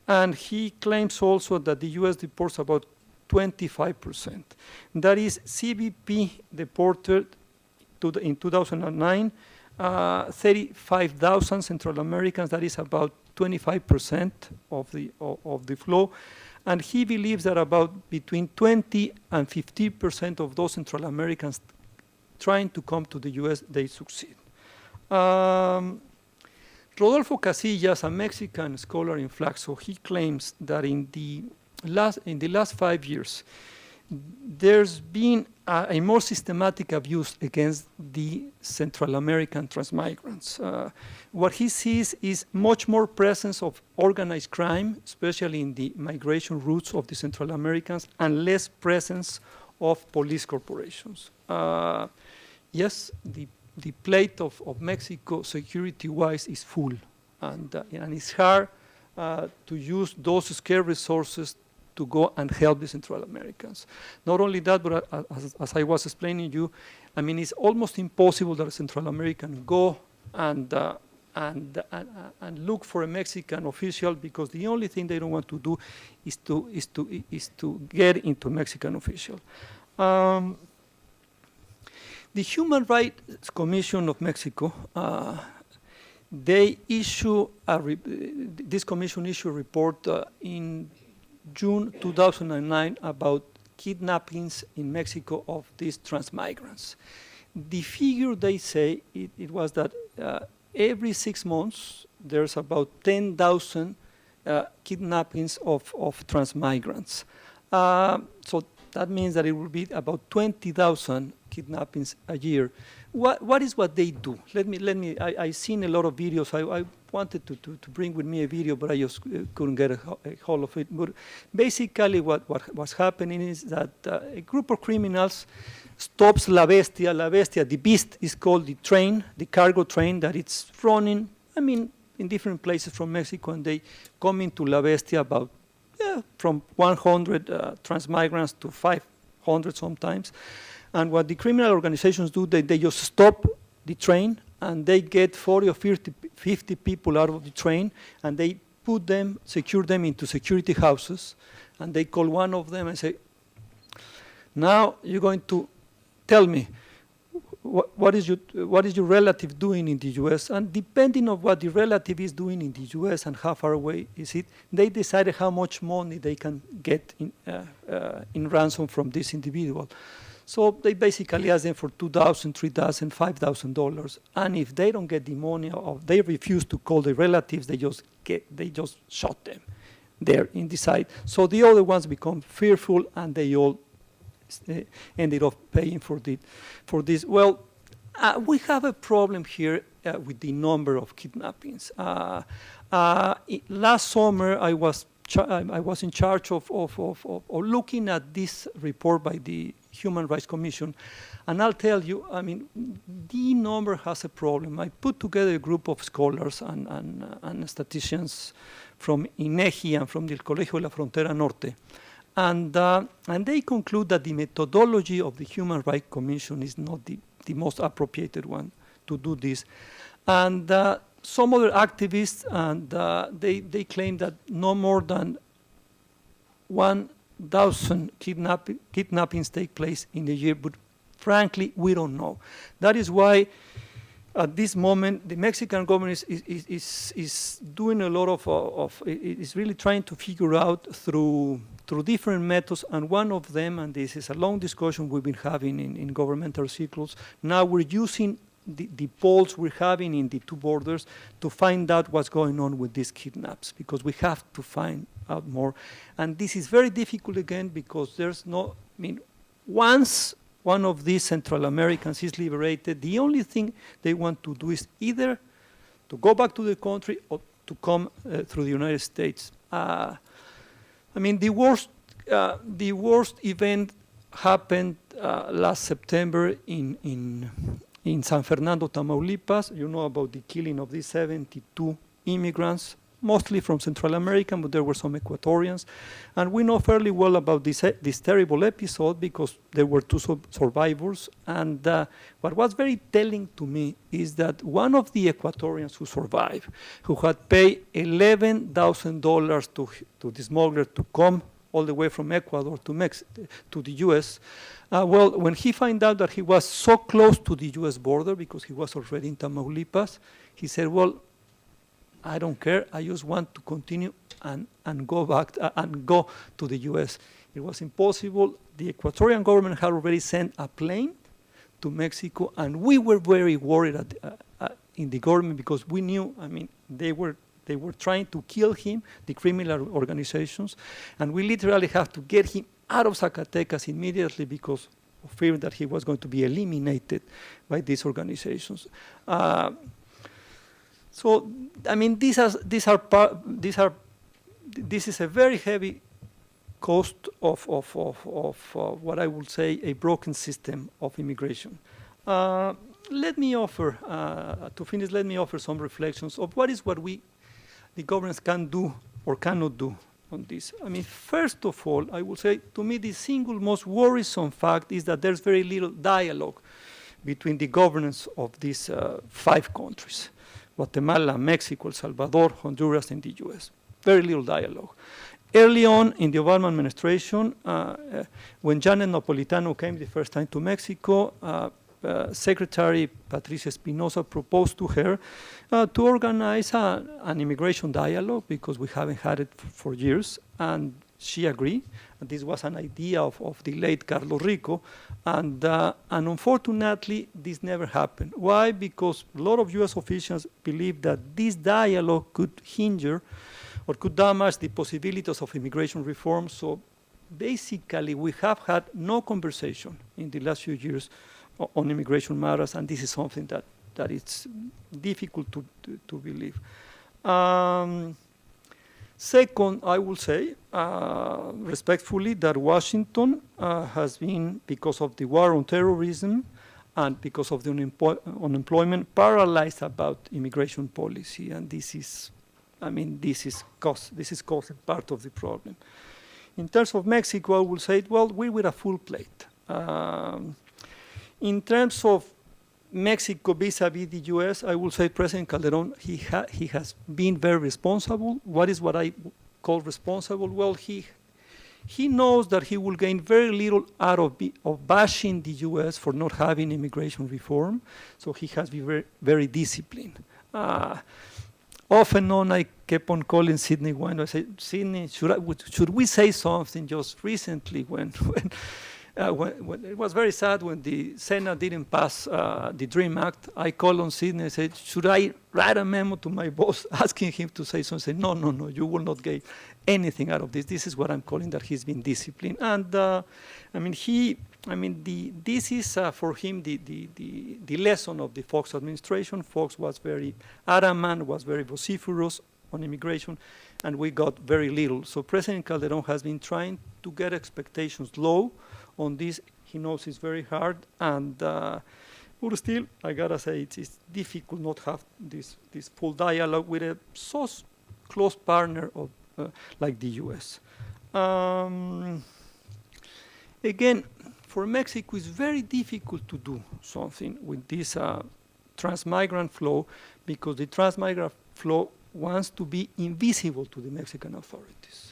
And he claims also that the U.S. deports about 25%. That is, CBP deported in 2009 35,000 Central Americans. That is about 25% of the flow. And he believes that about between 20 and 50% of those Central Americans trying to come to the U.S., they succeed. Rodolfo Casillas, a Mexican scholar in Flaxo, he claims that in the last 5 years, there's been a more systematic abuse against the Central American transmigrants. What he sees is much more presence of organized crime, especially in the migration routes of the Central Americans, and less presence of police corporations. Yes, the plate of Mexico security-wise is full, and it's hard to use those scarce resources to go and help the Central Americans. Not only that, but as I was explaining you, it's almost impossible that a Central American go and look for a Mexican official, because the only thing they don't want to do is to get into a Mexican official. The Human Rights Commission of Mexico, this commission issued a report in June 2009 about kidnappings in Mexico of these transmigrants. The figure they say, it was that every 6 months there's about 10,000 kidnappings of transmigrants. So that means that it will be about 20,000 kidnappings a year. What is what they do? I've seen a lot of videos. I wanted to bring with me a video, but I just couldn't get a hold of it. But basically what was happening is that a group of criminals stops La Bestia. La Bestia, the beast, is called the train, the cargo train that it's running, in different places from Mexico, and they come into La Bestia about from 100 transmigrants to 500 sometimes. And what the criminal organizations do, they just stop the train, and they get 40 or 50 people out of the train, and they secure them into security houses, and they call one of them and say, now you're going to tell me what is your relative doing in the U.S.? And depending on what the relative is doing in the U.S. and how far away is it, they decided how much money they can get in ransom from this individual. So they basically ask them for $2,000, $3,000, $5,000, and if they don't get the money or they refuse to call the relatives, they just shot them there in the site. So the other ones become fearful, and they all ended up paying for this. Well, we have a problem here with the number of kidnappings. Last summer, I was in charge of looking at this report by the Human Rights Commission, and I'll tell you, I mean, the number has a problem. I put together a group of scholars and statisticians from INEGI and from the Colegio de la Frontera Norte, and they conclude that the methodology of the Human Rights Commission is not the most appropriate one to do this. And some other activists, and they claim that no more than 1,000 kidnappings take place in a year, but frankly, we don't know. That is why, at this moment, the Mexican government is doing a lot is really trying to figure out through different methods, and one of them, and this is a long discussion we've been having in governmental circles, now we're using the polls we're having in the two borders to find out what's going on with these kidnaps, because we have to find out more. And this is very difficult again, because there's no, I mean, once one of these Central Americans is liberated, the only thing they want to do is either to go back to the country or to come through the United States. I mean, the worst event happened last September in San Fernando, Tamaulipas. You know about the killing of these 72 immigrants, mostly from Central America, but there were some Ecuadorians. And we know fairly well about this terrible episode because there were two survivors. And what was very telling to me is that one of the Ecuadorians who survived, who had paid $11,000 to the smuggler to come all the way from Ecuador to the U.S., well, when he found out that he was so close to the U.S. border because he was already in Tamaulipas, he said, well, I don't care. I just want to continue and go back and go to the U.S. It was impossible. The Ecuadorian government had already sent a plane to Mexico, and we were very worried in the government because we knew, I mean, they were trying to kill him, the criminal organizations, and we literally have to get him out of Zacatecas immediately because of fear that he was going to be eliminated by these organizations. So, I mean, this is a very heavy cost of what I would say a broken system of immigration. Let me offer, to finish, let me offer some reflections of what the governments can do or cannot do on this. I mean, first of all, I would say, to me, the single most worrisome fact is that there's very little dialogue between the governance of these 5 countries. Guatemala, Mexico, El Salvador, Honduras, and the U.S. Very little dialogue. Early on in the Obama administration, when Janet Napolitano came the first time to Mexico, Secretary Patricia Espinosa proposed to her to organize an immigration dialogue because we haven't had it for years, and she agreed. And this was an idea of the late Carlos Rico, and unfortunately, this never happened. Why? Because a lot of U.S. officials believe that this dialogue could hinder or could damage the possibilities of immigration reform. So basically, we have had no conversation in the last few years on immigration matters, and this is something that it's difficult to believe. Second, I will say respectfully that Washington has been, because of the war on terrorism and because of the unemployment, paralyzed about immigration policy, and this is causing part of the problem. In terms of Mexico, I will say, well, we're with a full plate. In terms of Mexico vis-a-vis the U.S., I will say President Calderon, he has been very responsible. What I call responsible? Well, he he knows that he will gain very little out of bashing the U.S. for not having immigration reform, so he has to be very, very disciplined. Off and on, I kept on calling Sidney Weintraub. I said, Sidney, should we say something just recently when it was very sad when the Senate didn't pass the DREAM Act. I called on Sidney and said, should I write a memo to my boss asking him to say something? No, you will not get anything out of this. This is what I'm calling that he's been disciplined. And this is for him the lesson of the Fox administration. Fox was very adamant, was very vociferous on immigration, and we got very little. So President Calderon has been trying to get expectations low on this. He knows it's very hard, and but still, I gotta say, it's difficult not have this full dialogue with a so close partner of like the U.S. Again, for Mexico, it's very difficult to do something with this transmigrant flow, because the transmigrant flow wants to be invisible to the Mexican authorities.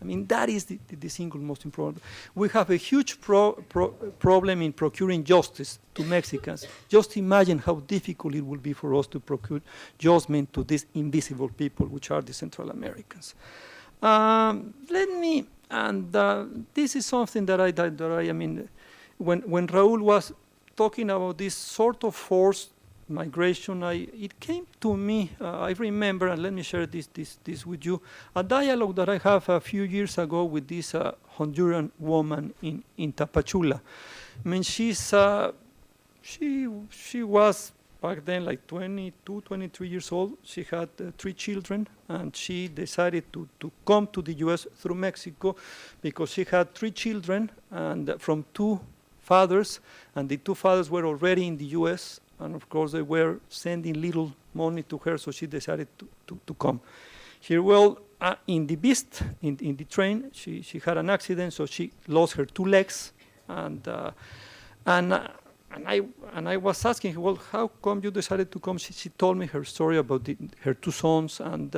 That is the single most important. We have a huge problem in procuring justice to Mexicans. Just imagine how difficult it will be for us to procure justice to these invisible people, which are the Central Americans. This is something that when Raul was talking about this sort of forced migration, it came to me, I remember, and let me share this with you, a dialogue that I have a few years ago with this Honduran woman in Tapachula. She was back then like 22, 23 years old. She had 3 children, and she decided to come to the U.S. through Mexico because she had 3 children and from 2 fathers, and the 2 fathers were already in the U.S., and of course they were sending little money to her, so she decided to come. Here, in the beast, in the train, she had an accident, so she lost her 2 legs, and I was asking her, how come you decided to come? She told me her story about her 2 sons, and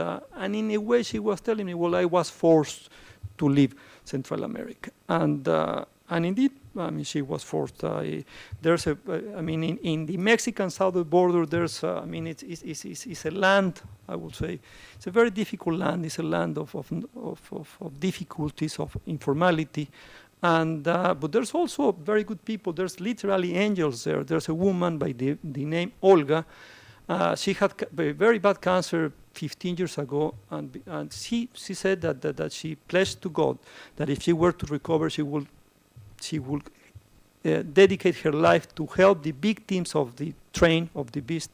in a way she was telling me, I was forced to leave Central America, and indeed, she was forced. There's in the Mexican southern border, there's, it's a land, I would say, it's a very difficult land. It's a land of difficulties, of informality. But there's also very good people. There's literally angels there. There's a woman by the name Olga. She had very bad cancer 15 years ago, and she said that she pledged to God that if she were to recover, she would dedicate her life to help the victims of the train, of the beast.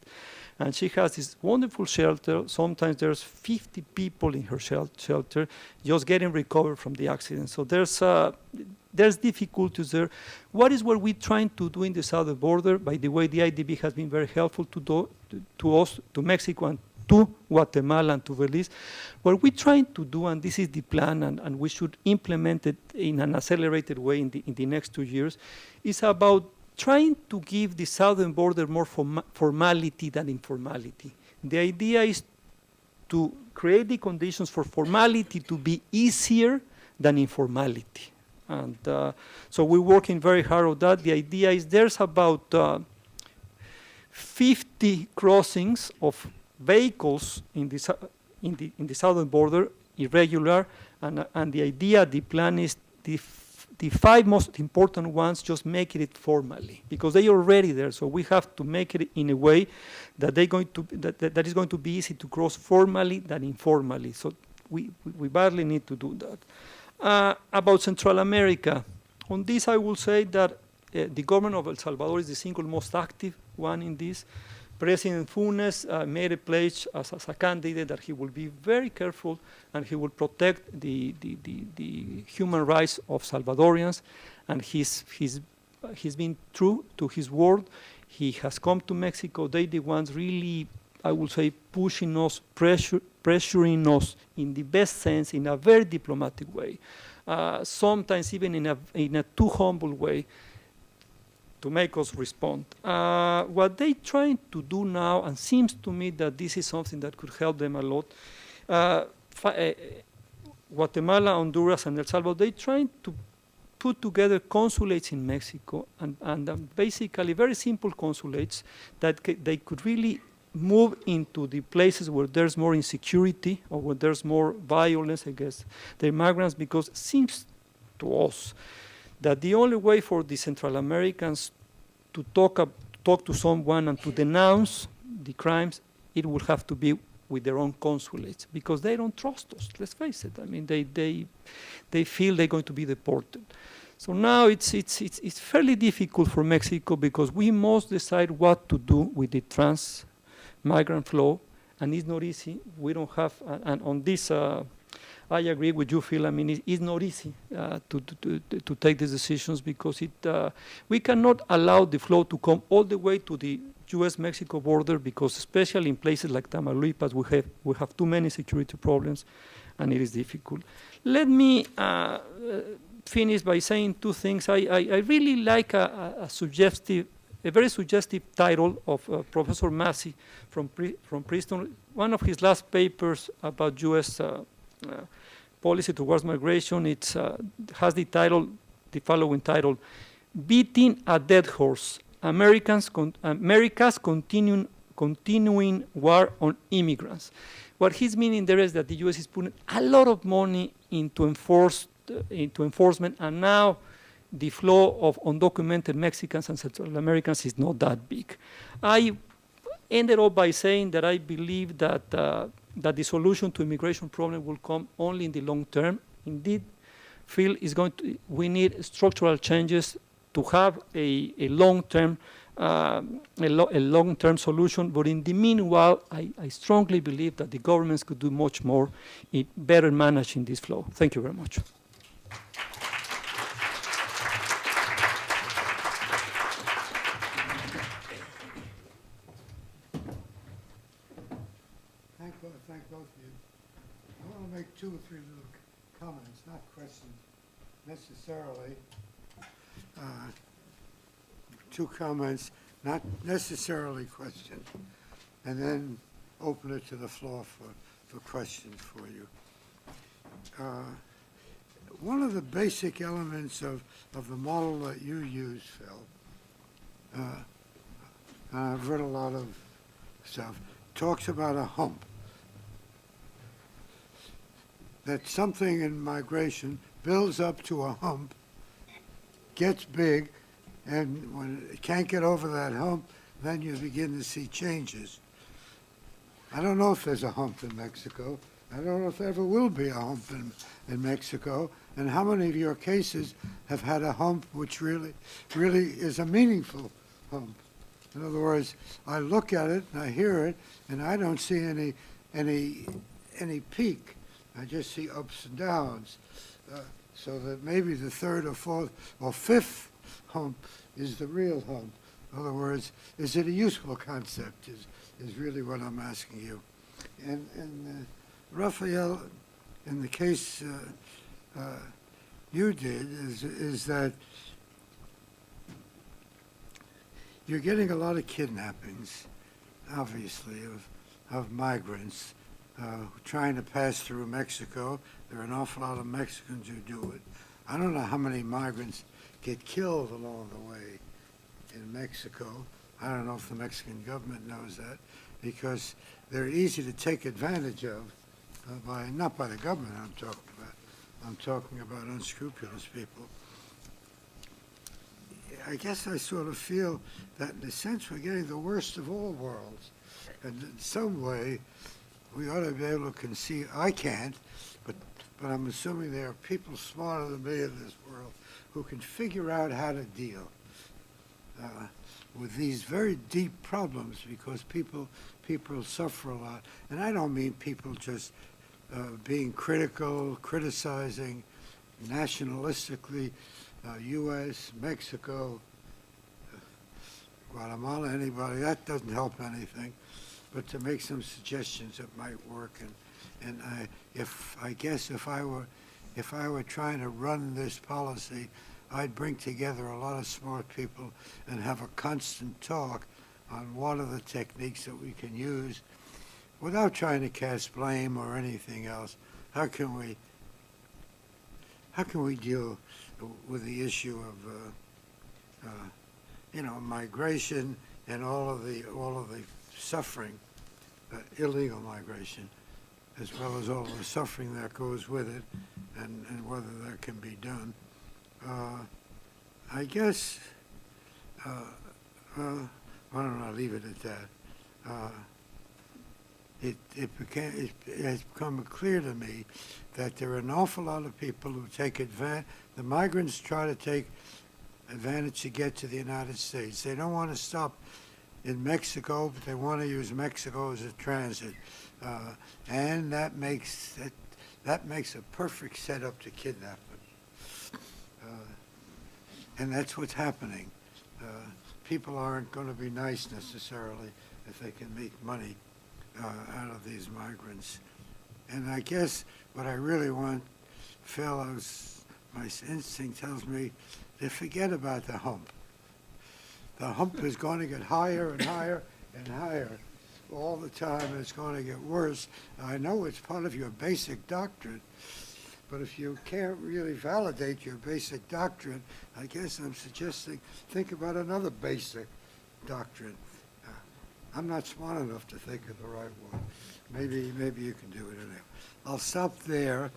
And she has this wonderful shelter. Sometimes there's 50 people in her shelter just getting recovered from the accident. So there's difficulties there. What we're trying to do in the southern border? By the way, the IDB has been very helpful to us, to Mexico, and to Guatemala and to Belize. What we're trying to do, and this is the plan, and we should implement it in an accelerated way in the next 2 years, is about trying to give the southern border more formality than informality. The idea is to create the conditions for formality to be easier than informality. And so we're working very hard on that. The idea is there's about 50 crossings of vehicles in the southern border, irregular, and the idea, the plan is the 5 most important ones, just making it formally, because they are already there. So we have to make it in a way that that is going to be easy to cross formally than informally. So we badly need to do that. About Central America, on this I will say that the government of El Salvador is the single most active one in this. President Funes made a pledge as a candidate that he will be very careful and he will protect the human rights of Salvadorians, and he's been true to his word. He has come to Mexico. They're the ones really, I would say, pushing us, pressuring us in the best sense, in a very diplomatic way, sometimes even in a too humble way, to make us respond. What they're trying to do now, and seems to me that this is something that could help them a lot, Guatemala, Honduras, and El Salvador, they're trying to put together consulates in Mexico, and basically very simple consulates that they could really move into the places where there's more insecurity or where there's more violence against the migrants, because it seems to us that the only way for the Central Americans to talk to someone and to denounce the crimes, it will have to be with their own consulates, because they don't trust us, let's face it. I mean, they feel they're going to be deported. So now it's fairly difficult for Mexico, because we must decide what to do with the trans-migrant flow, and it's not easy. We don't have, and on this, I agree with you, Phil. I mean, it's not easy to take these decisions, because we cannot allow the flow to come all the way to the U.S.-Mexico border, because especially in places like Tamaulipas, we have too many security problems, and it is difficult. Let me finish by saying two things. I really like a very suggestive title of Professor Massey from Princeton. One of his last papers about U.S. Policy towards migration, it has the following title: "Beating a Dead Horse: America's continuing war on immigrants." What he's meaning there is that the U.S. is putting a lot of money into enforcement, and now the flow of undocumented Mexicans and Central Americans is not that big. I ended up by saying that I believe that the solution to immigration problem will come only in the long term. Indeed, Phil, we need structural changes to have a long-term solution. But in the meanwhile, I strongly believe that the governments could do much more in better managing this flow. Thank you very much. Thank both of you. I want to make 2 or 3 little comments, not questions necessarily. 2 comments, not necessarily questions, and then open it to the floor for questions for you. One of the basic elements of the model that you use, Phil, I've read a lot of stuff, talks about a hump. That something in migration builds up to a hump, gets big, and when it can't get over that hump, then you begin to see changes. I don't know if there's a hump in Mexico. I don't know if there ever will be a hump in Mexico. And how many of your cases have had a hump which really is a meaningful hump? In other words, I look at it and I hear it, and I don't see any peak. I just see ups and downs. So that maybe the 3rd or 4th or 5th hump is the real hump. In other words, is it a useful concept is really what I'm asking you. And Rafael, in the case you did, is that you're getting a lot of kidnappings, obviously, of migrants trying to pass through Mexico. There are an awful lot of Mexicans who do it. I don't know how many migrants get killed along the way in Mexico. I don't know if the Mexican government knows that, because they're easy to take advantage of not by the government I'm talking about. I'm talking about unscrupulous people. I guess I sort of feel that in a sense we're getting the worst of all worlds. And in some way, we ought to be able to conceive, I can't, but I'm assuming there are people smarter than me in this world who can figure out how to deal with these very deep problems, because people suffer a lot. And I don't mean people just being critical, criticizing nationalistically, U.S., Mexico, Guatemala, anybody. That doesn't help anything. But to make some suggestions that might work, and I guess if I were trying to run this policy, I'd bring together a lot of smart people and have a constant talk on what are the techniques that we can use without trying to cast blame or anything else. How can we how can we deal with the issue of migration and all of the suffering, illegal migration, as well as all the suffering that goes with it, and whether that can be done. I guess, why don't I leave it at that? It has become clear to me that there are an awful lot of people who take advantage. The migrants try to take advantage to get to the United States. They don't want to stop in Mexico, but they want to use Mexico as a transit, and that makes a perfect setup to kidnap them. And that's what's happening. People aren't going to be nice necessarily if they can make money out of these migrants. And I guess what I really want, Phil, my instinct tells me to forget about the hump. The hump is going to get higher and higher and higher all the time. It's going to get worse. I know it's part of your basic doctrine, but if you can't really validate your basic doctrine, I guess I'm suggesting think about another basic doctrine. I'm not smart enough to think of the right one. Maybe you can do it anyway. I'll stop there.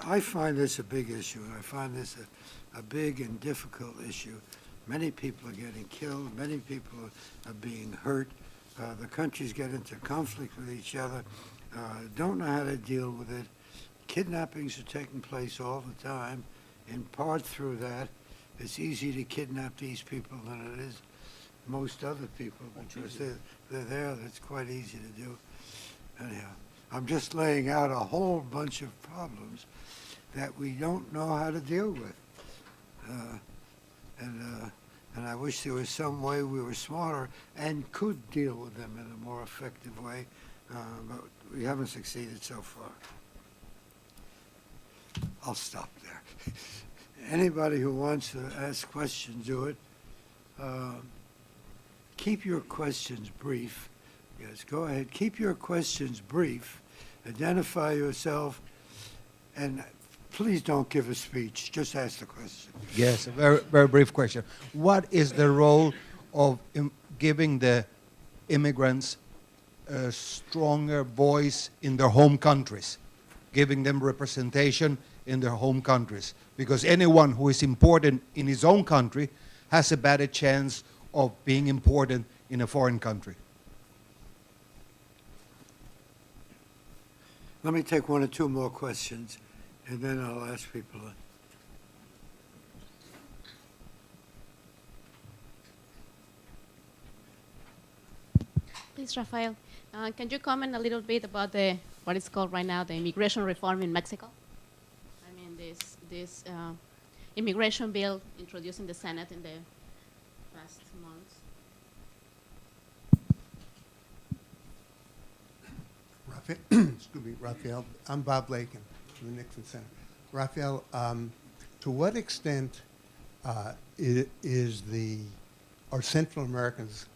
I find this a big issue, and I find this a big and difficult issue. Many people are getting killed. Many people are being hurt. The countries get into conflict with each other, don't know how to deal with it. Kidnappings are taking place all the time. In part through that, it's easier to kidnap these people than it is most other people because they're there. That's quite easy to do. Anyhow, I'm just laying out a whole bunch of problems that we don't know how to deal with. And I wish there was some way we were smarter and could deal with them in a more effective way, but we haven't succeeded so far. I'll stop there. Anybody who wants to ask questions, do it. Keep your questions brief. Yes, go ahead. Keep your questions brief. Identify yourself, and please don't give a speech. Just ask the question. Yes, a very, very brief question. What is the role of giving the immigrants a stronger voice in their home countries, giving them representation in their home countries? Because anyone who is important in his own country has a better chance of being important in a foreign country. Let me take one or two more questions, and then I'll ask people. Please, Rafael, can you comment a little bit about what is called right now the immigration reform in Mexico? I mean, this immigration bill introduced in the Senate in the past months. Excuse me, Rafael. I'm Bob Lakin from the Nixon Center. Rafael, to what extent are Central Americans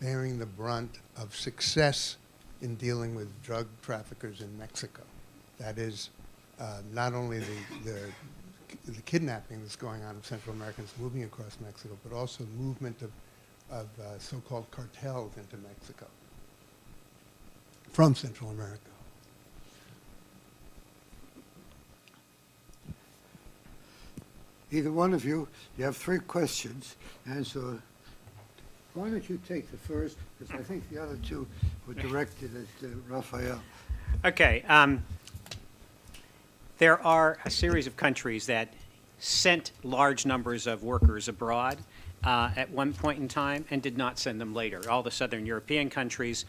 bearing the brunt of success in dealing with drug traffickers in Mexico? That is, not only the kidnapping that's going on of Central Americans moving across Mexico, but also movement of so-called cartels into Mexico from Central America. Either one of you have three questions, and so why don't you take the first, because I think the other two were directed at Rafael. Okay. There are a series of countries that sent large numbers of workers abroad at one point in time and did not send them later. All the Southern European countries.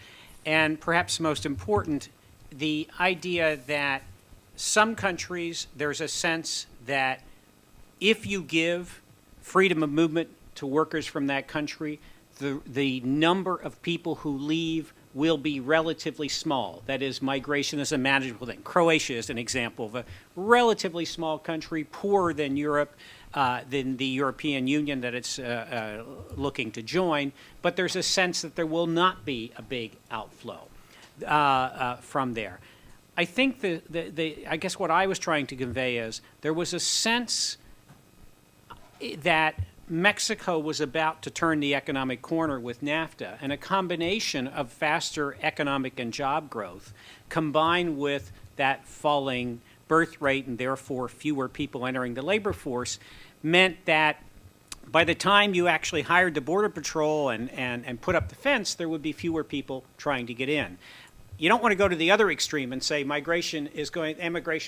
And perhaps most important, the idea that some countries, there's a sense that if you give freedom of movement to workers from that country, the number of people who leave will be relatively small. That is, migration is a manageable thing. Croatia is an example of a relatively small country, poorer than Europe, than the European Union that it's looking to join, but there's a sense that there will not be a big outflow from there. I think I guess what I was trying to convey is there was a sense that Mexico was about to turn the economic corner with NAFTA, and a combination of faster economic and job growth combined with that falling birth rate and therefore fewer people entering the labor force meant that by the time you actually hired the Border Patrol and put up the fence, there would be fewer people trying to get in. You don't want to go to the other extreme and say immigration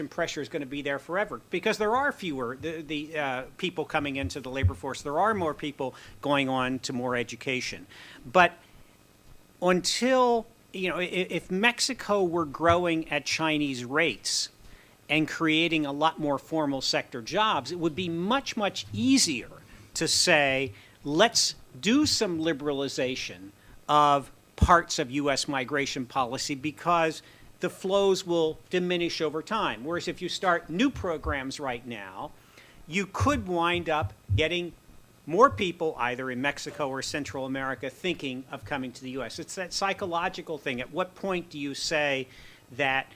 pressure is going to be there forever, because there are fewer people coming into the labor force. There are more people going on to more education. But until, if Mexico were growing at Chinese rates and creating a lot more formal sector jobs, it would be much, much easier to say, let's do some liberalization of parts of U.S. migration policy because the flows will diminish over time. Whereas if you start new programs right now, you could wind up getting more people either in Mexico or Central America thinking of coming to the U.S. It's that psychological thing. At what point do you say that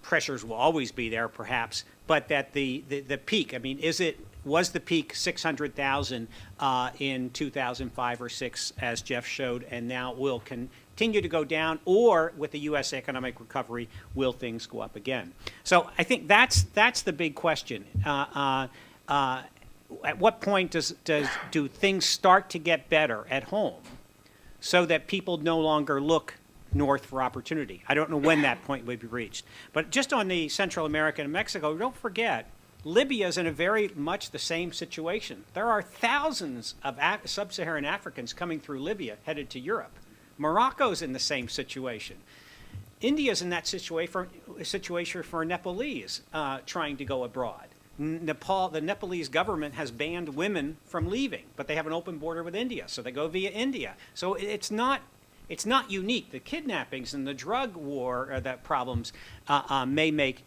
pressures will always be there, perhaps, but that the peak, was the peak 600,000 in 2005 or 6, as Jeff showed, and now will continue to go down, or with the U.S. economic recovery, will things go up again? So I think that's the big question. At what point do things start to get better at home so that people no longer look north for opportunity? I don't know when that point would be reached. But just on the Central America and Mexico, don't forget, Libya is in a very much the same situation. There are thousands of sub-Saharan Africans coming through Libya headed to Europe. Morocco's in the same situation. India's in that situation for Nepalese trying to go abroad. The Nepalese government has banned women from leaving, but they have an open border with India, so they go via India. So it's not unique. The kidnappings and the drug war, the problems may make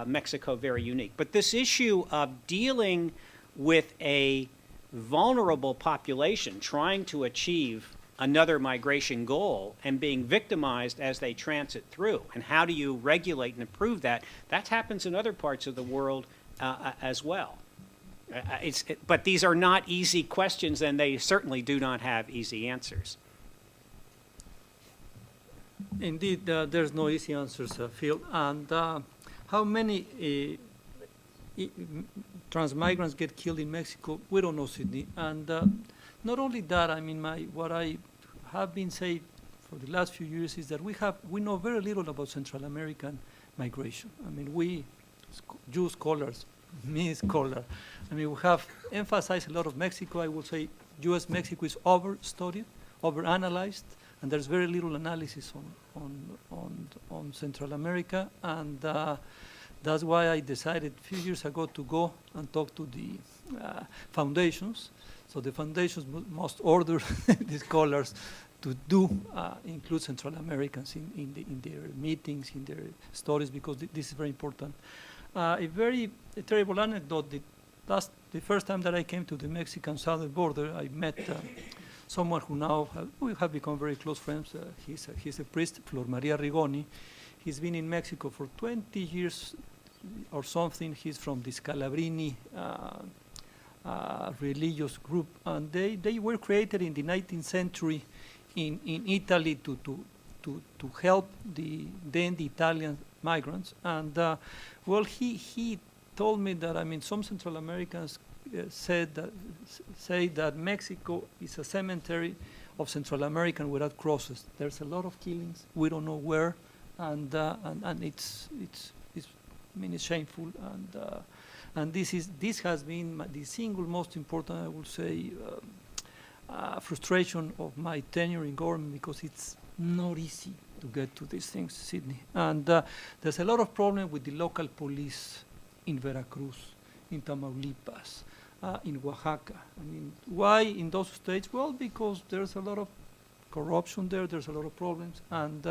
Mexico very unique. But this issue of dealing with a vulnerable population trying to achieve another migration goal and being victimized as they transit through, and how do you regulate and improve that? That happens in other parts of the world as well. But these are not easy questions, and they certainly do not have easy answers. Indeed, there's no easy answers, Phil. And how many transmigrants get killed in Mexico? We don't know, Sidney. And not only that, what I have been saying for the last few years is that we know very little about Central American migration. we, Jew scholars, me scholar, we have emphasized a lot of Mexico. I would say U.S. Mexico is over-studied, over-analyzed, and there's very little analysis on Central America, and that's why I decided a few years ago to go and talk to the foundations. So the foundations must order the scholars to include Central Americans in their meetings, in their studies, because this is very important. A terrible anecdote. The first time that I came to the Mexican southern border, I met someone who now we have become very close friends. He's a priest, Flor Maria Rigoni. He's been in Mexico for 20 years or something. He's from the Scalabrini religious group, and they were created in the 19th century in Italy to help the Italian migrants. And he told me that some Central Americans say that Mexico is a cemetery of Central American without crosses. There's a lot of killings. We don't know where, and it's shameful. And this has been the single most important, I would say, frustration of my tenure in government, because it's not easy to get to these things, Sidney. And there's a lot of problem with the local police in Veracruz, in Tamaulipas, in Oaxaca. Why in those states? Well, because there's a lot of corruption there. There's a lot of problems, and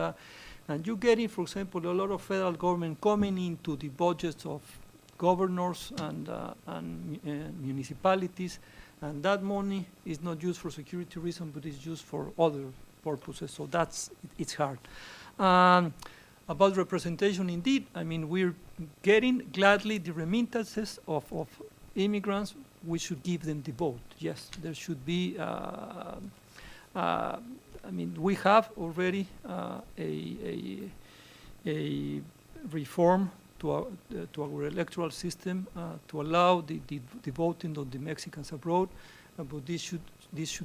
you get in, for example, a lot of federal government coming into the budgets of governors and municipalities, and that money is not used for security reasons, but is used for other purposes. So it's hard. about representation, indeed, I mean, we're getting gladly the remittances of immigrants. We should give them the vote. Yes, there should be, I mean, we have already a reform to our electoral system to allow the voting of the Mexicans abroad, but this should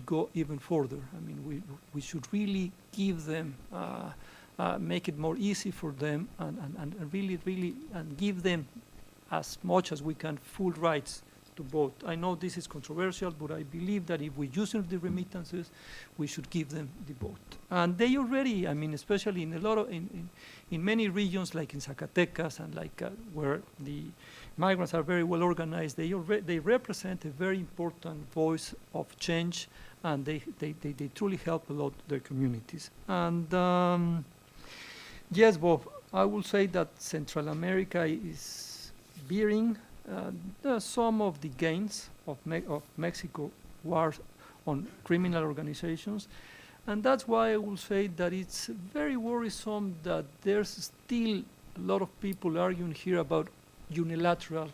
go even further. I mean, we should really give them, make it more easy for them, and really and give them as much as we can full rights to vote. I know this is controversial, but I believe that if we use the remittances, we should give them the vote. And they already, I mean, especially in a lot of, in many regions like in Zacatecas and like where the migrants are very well organized, they represent a very important voice of change, and they truly help a lot their communities. And yes, Bob, I will say that Central America is bearing some of the gains of Mexico wars on criminal organizations, and that's why I will say that it's very worrisome that there's still a lot of people arguing here about unilateral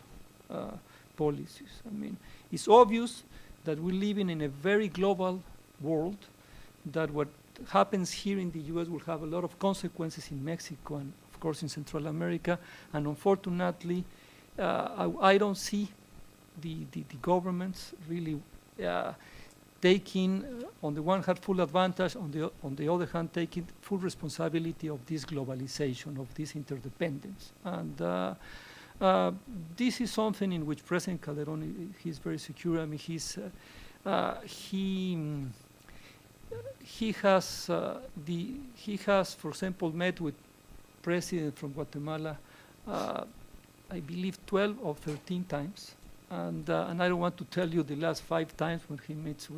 policies. I mean, it's obvious that we're living in a very global world, that what happens here in the US will have a lot of consequences in Mexico and, of course, in Central America, and unfortunately, I don't see the governments really taking, on the one hand, full advantage, on the other hand, taking full responsibility of this globalization, of this interdependence. And this is something in which President Calderon, he's very secure. I mean, he has, for example, met with President from Guatemala, I believe 12 or 13 times, and I don't want to tell you the last 5 times when he meets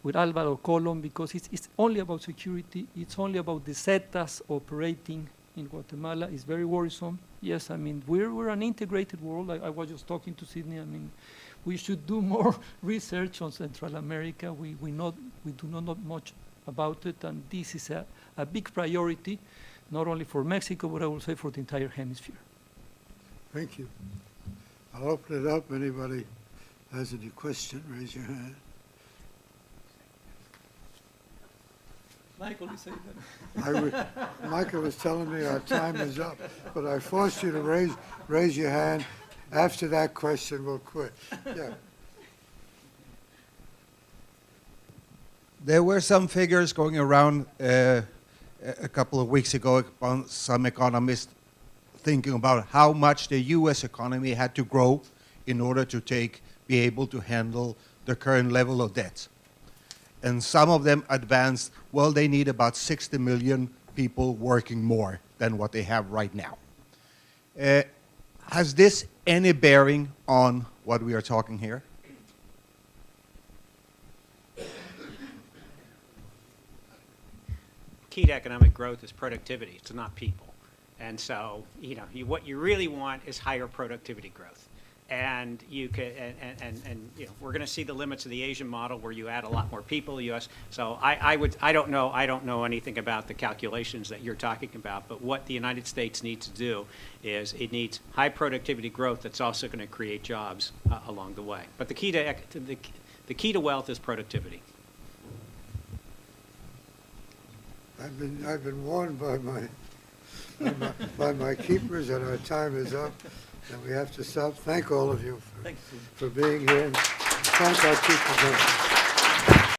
with Alvaro Colom, because it's only about security. It's only about the Zetas operating in Guatemala. It's very worrisome. Yes, I mean, we're an integrated world. I was just talking to Sidney. I mean, we should do more research on Central America. We do not know much about it, and this is a big priority, not only for Mexico, but I will say for the entire hemisphere. Thank you. I'll open it up. Anybody has any question, raise your hand. Michael is saying that. Michael was telling me our time is up, but I forced you to raise your hand. After that question, we'll quit. Yeah. There were some figures going around a couple of weeks ago upon some economists thinking about how much the U.S. economy had to grow in order to be able to handle the current level of debt. And some of them advanced, well, they need about 60 million people working more than what they have right now. Has this any bearing on what we are talking here? Key to economic growth is productivity. It's not people. And so, what you really want is higher productivity growth. And you can, we're going to see the limits of the Asian model where you add a lot more people. So I don't know anything about the calculations that you're talking about. But what the United States needs to do is it needs high productivity growth that's also going to create jobs along the way. But the key to wealth is productivity. I've been warned by my keepers that our time is up and we have to stop. Thank all of you for being here. And thank our keepers.